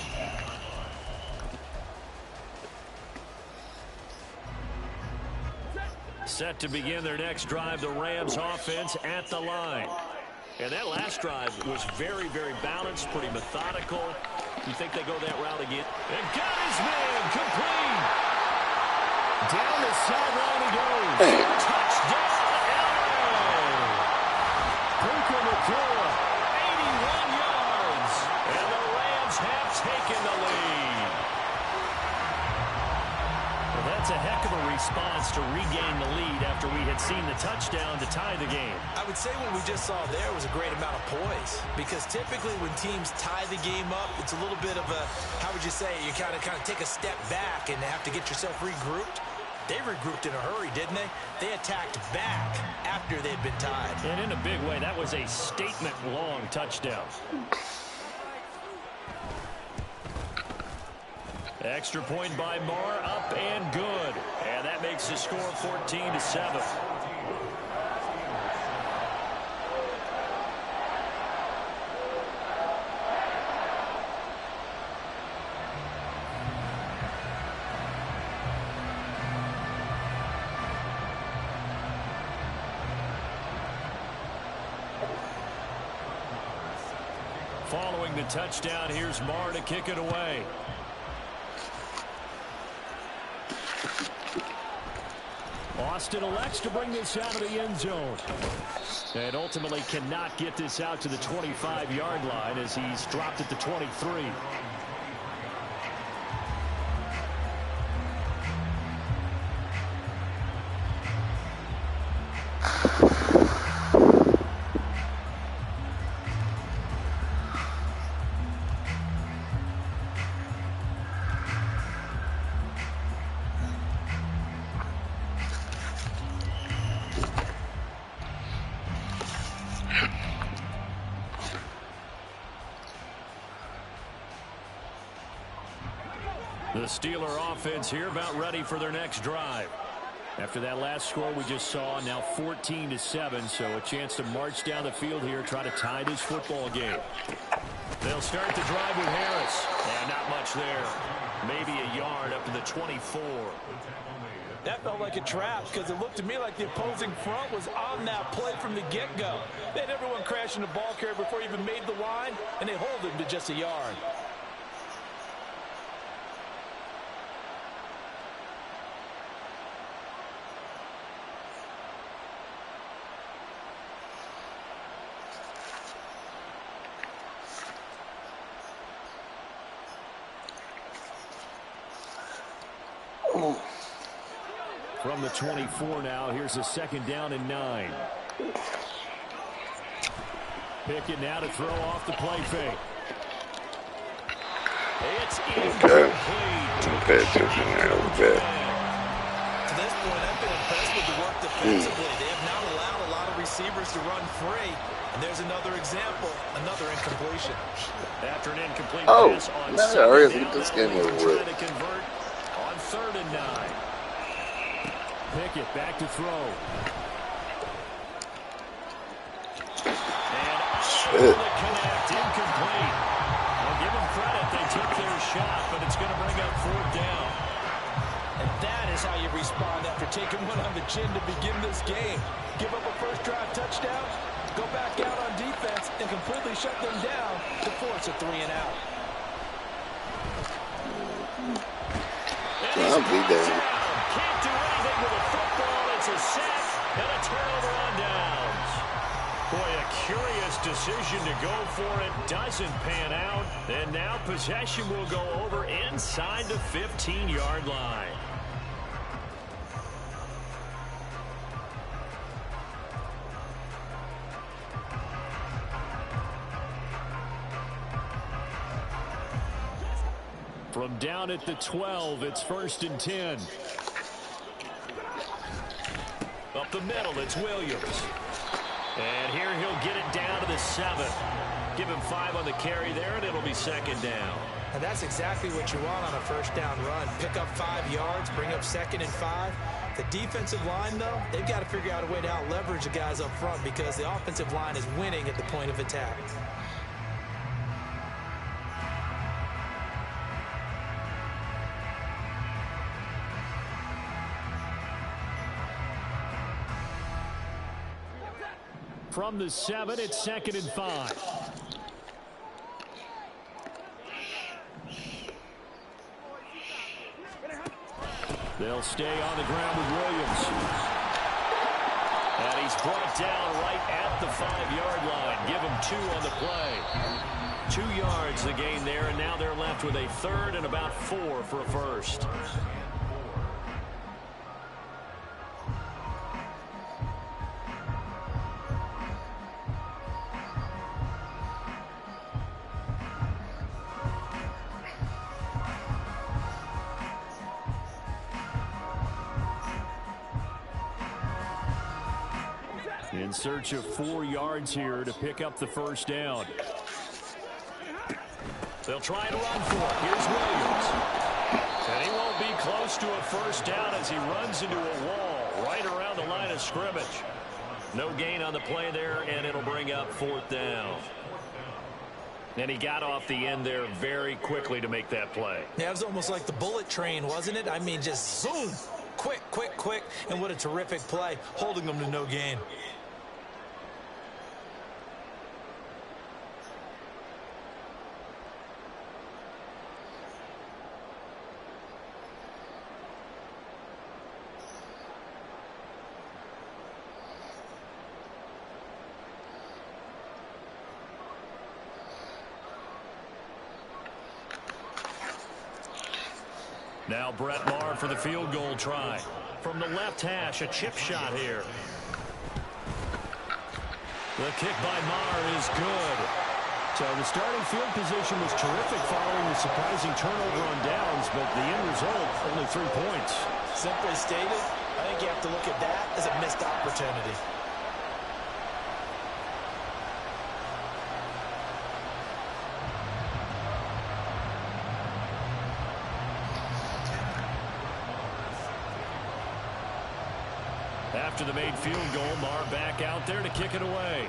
Set to begin their next drive, the Rams offense at the line. And that last drive was very, very balanced, pretty methodical. You think they go that route again? And got his man complete. Down the sideline he goes. Touchdown, LA. Puka Nacua, 81 yards. And the Rams have taken the lead. Well, that's a heck of a response to regain the lead after we had seen the touchdown to tie the game. I would say what we just saw there was a great amount of poise, because typically when teams tie the game up, it's a little bit of a, how would you say, you kind of take a step back and have to get yourself regrouped. They regrouped in a hurry, didn't they? They attacked back after they'd been tied. And in a big way, that was a statement-long touchdown. Extra point by Marr, up and good. And that makes the score 14-7. Following the touchdown, here's Marr to kick it away. Austin elects to bring this out of the end zone. And ultimately cannot get this out to the 25-yard line as he's dropped at the 23. The Steeler offense here about ready for their next drive. After that last score we just saw, now 14-7, so a chance to march down the field here, try to tie this football game. They'll start the drive with Harris. And not much there. Maybe a yard up to the 24. That felt like a trap, because it looked to me like the opposing front was on that play from the get-go. They had everyone crashing the ball carrier before he even made the line, and they hold him to just a yard. From the 24 now, here's a 2nd down and 9. Pickett now to throw off the play fake. It's incomplete. Pay attention here a little bit. To this point, I've been impressed with the work defensively. They have not allowed a lot of receivers to run free. And there's another example, another incompletion. After an incomplete Oh, pass on man, second hurry up, down, get this game over they're with. trying to convert on 3rd and 9. Pickett back to throw. And Shit. the connect, incomplete. Well, give them credit, they took their shot, but it's going to bring up 4th down. And that is how you respond after taking one on the chin to begin this game. Give up a first drive touchdown, go back out on defense, and completely shut them down to force a 3-and-out. I'll be there. Can't do anything with a football. It's a sack and a turnover on downs. Boy, a curious decision to go for it doesn't pan out. And now possession will go over inside the 15-yard line. From down at the 12, it's 1st and 10. Up the middle, it's Williams. And here he'll get it down to the 7. Give him 5 on the carry there, and it'll be 2nd down. And that's exactly what you want on a 1st down run. Pick up 5 yards, bring up 2nd and 5. The defensive line, though, they've got to figure out a way to out-leverage the guys up front because the offensive line is winning at the point of attack. From the 7, it's 2nd and 5. They'll stay on the ground with Williams. And he's brought down right at the 5-yard line. Give him 2 on the play. 2 yards the gain there, and now they're left with a 3rd and about 4 for a 1st. In search of 4 yards here to pick up the 1st down. They'll try to run for it. Here's Williams. And he won't be close to a 1st down as he runs into a wall right around the line of scrimmage. No gain on the play there, and it'll bring up 4th down. And he got off the end there very quickly to make that play. Yeah, it was almost like the bullet train, wasn't it? I mean, just zoom. Quick, quick, quick. And what a terrific play, holding them to no gain. Now Brett Maher for the field goal try. From the left hash, a chip shot here. The kick by Maher is good. So the starting field position was terrific following the surprising turnover on downs, but the end result, only 3 points. Simply stated, I think you have to look at that as a missed opportunity. After the made field goal, Maher back out there to kick it away.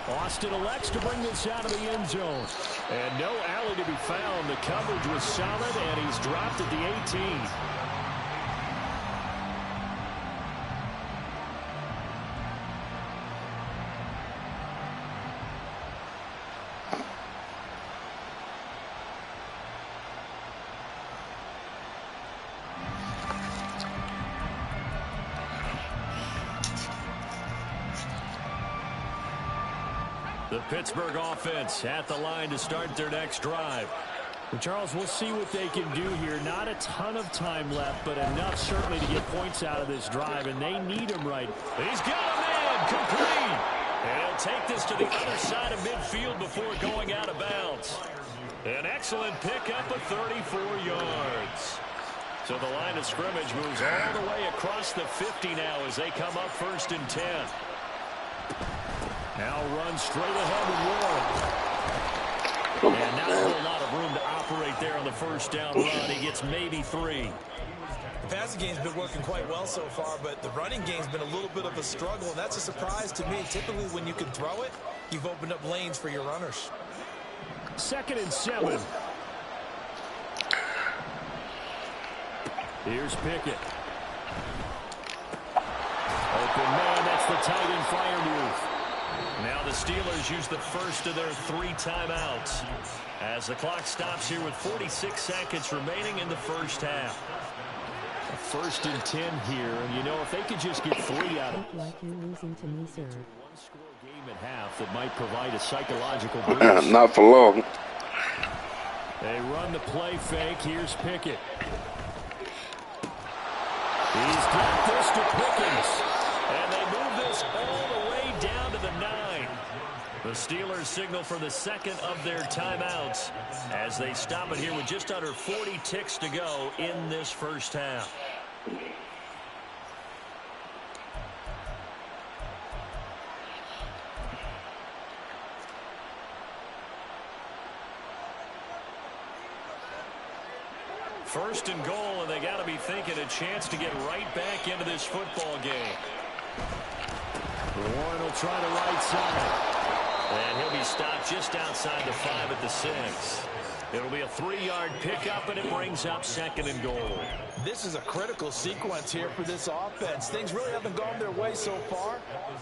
Austin elects to bring this out of the end zone. And no alley to be found. The coverage was solid, and he's dropped at the 18. The Pittsburgh offense at the line to start their next drive. Well, Charles, we'll see what they can do here. Not a ton of time left, but enough certainly to get points out of this drive, and they need him right. He's got a man complete. And he'll take this to the other side of midfield before going out of bounds. An excellent pickup of 34 yards. So the line of scrimmage moves all the way across the 50 now as they come up 1st and 10. Now run straight ahead with Warren. And not a whole lot of room to operate there on the 1st down run. He gets maybe 3. The passing game's been working quite well so far, but the running game's been a little bit of a struggle, and that's a surprise to me. Typically, when you can throw it, you've opened up lanes for your runners. 2nd and 7. Here's Pickett. Open man, that's the tight end fire move. Now the Steelers use the first of their 3 timeouts as the clock stops here with 46 seconds remaining in the 1st half. first and 10 here, and you know if they could just get 3 out of it. Like you're losing to me, sir. One-score game at half that might provide a psychological boost. Not for long. They run the play fake. Here's Pickett. He's got this to Pickens. And they move this all the way down to the 9. The Steelers signal for the second of their timeouts as they stop it here with just under 40 ticks to go in this first half. First and goal, and they got to be thinking a chance to get right back into this football game. Warren will try the right side. And he'll be stopped just outside the 5 at the 6. It'll be a 3-yard pickup, and it brings up second and goal. This is a critical sequence here for this offense. Things really haven't gone their way so far.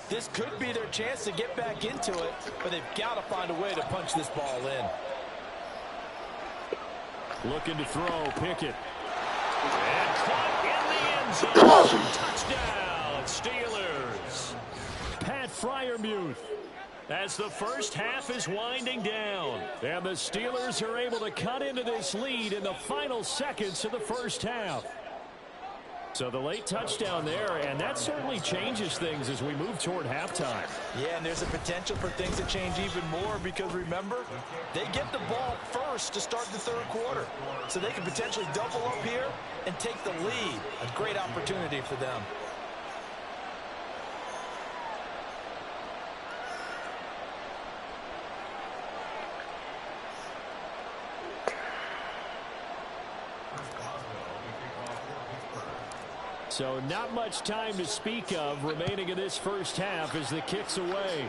This could be their chance to get back into it, but they've got to find a way to punch this ball in. Looking to throw, Pickett. And caught in the end zone. Touchdown, Steelers. Pat Freiermuth. As the first half is winding down. And the Steelers are able to cut into this lead in the final seconds of the first half. So the late touchdown there, and that certainly changes things as we move toward halftime. Yeah, and there's a potential for things to change even more because, remember, they get the ball first to start the third quarter. So they can potentially double up here and take the lead. A great opportunity for them. So not much time to speak of remaining in this first half as the kick's away.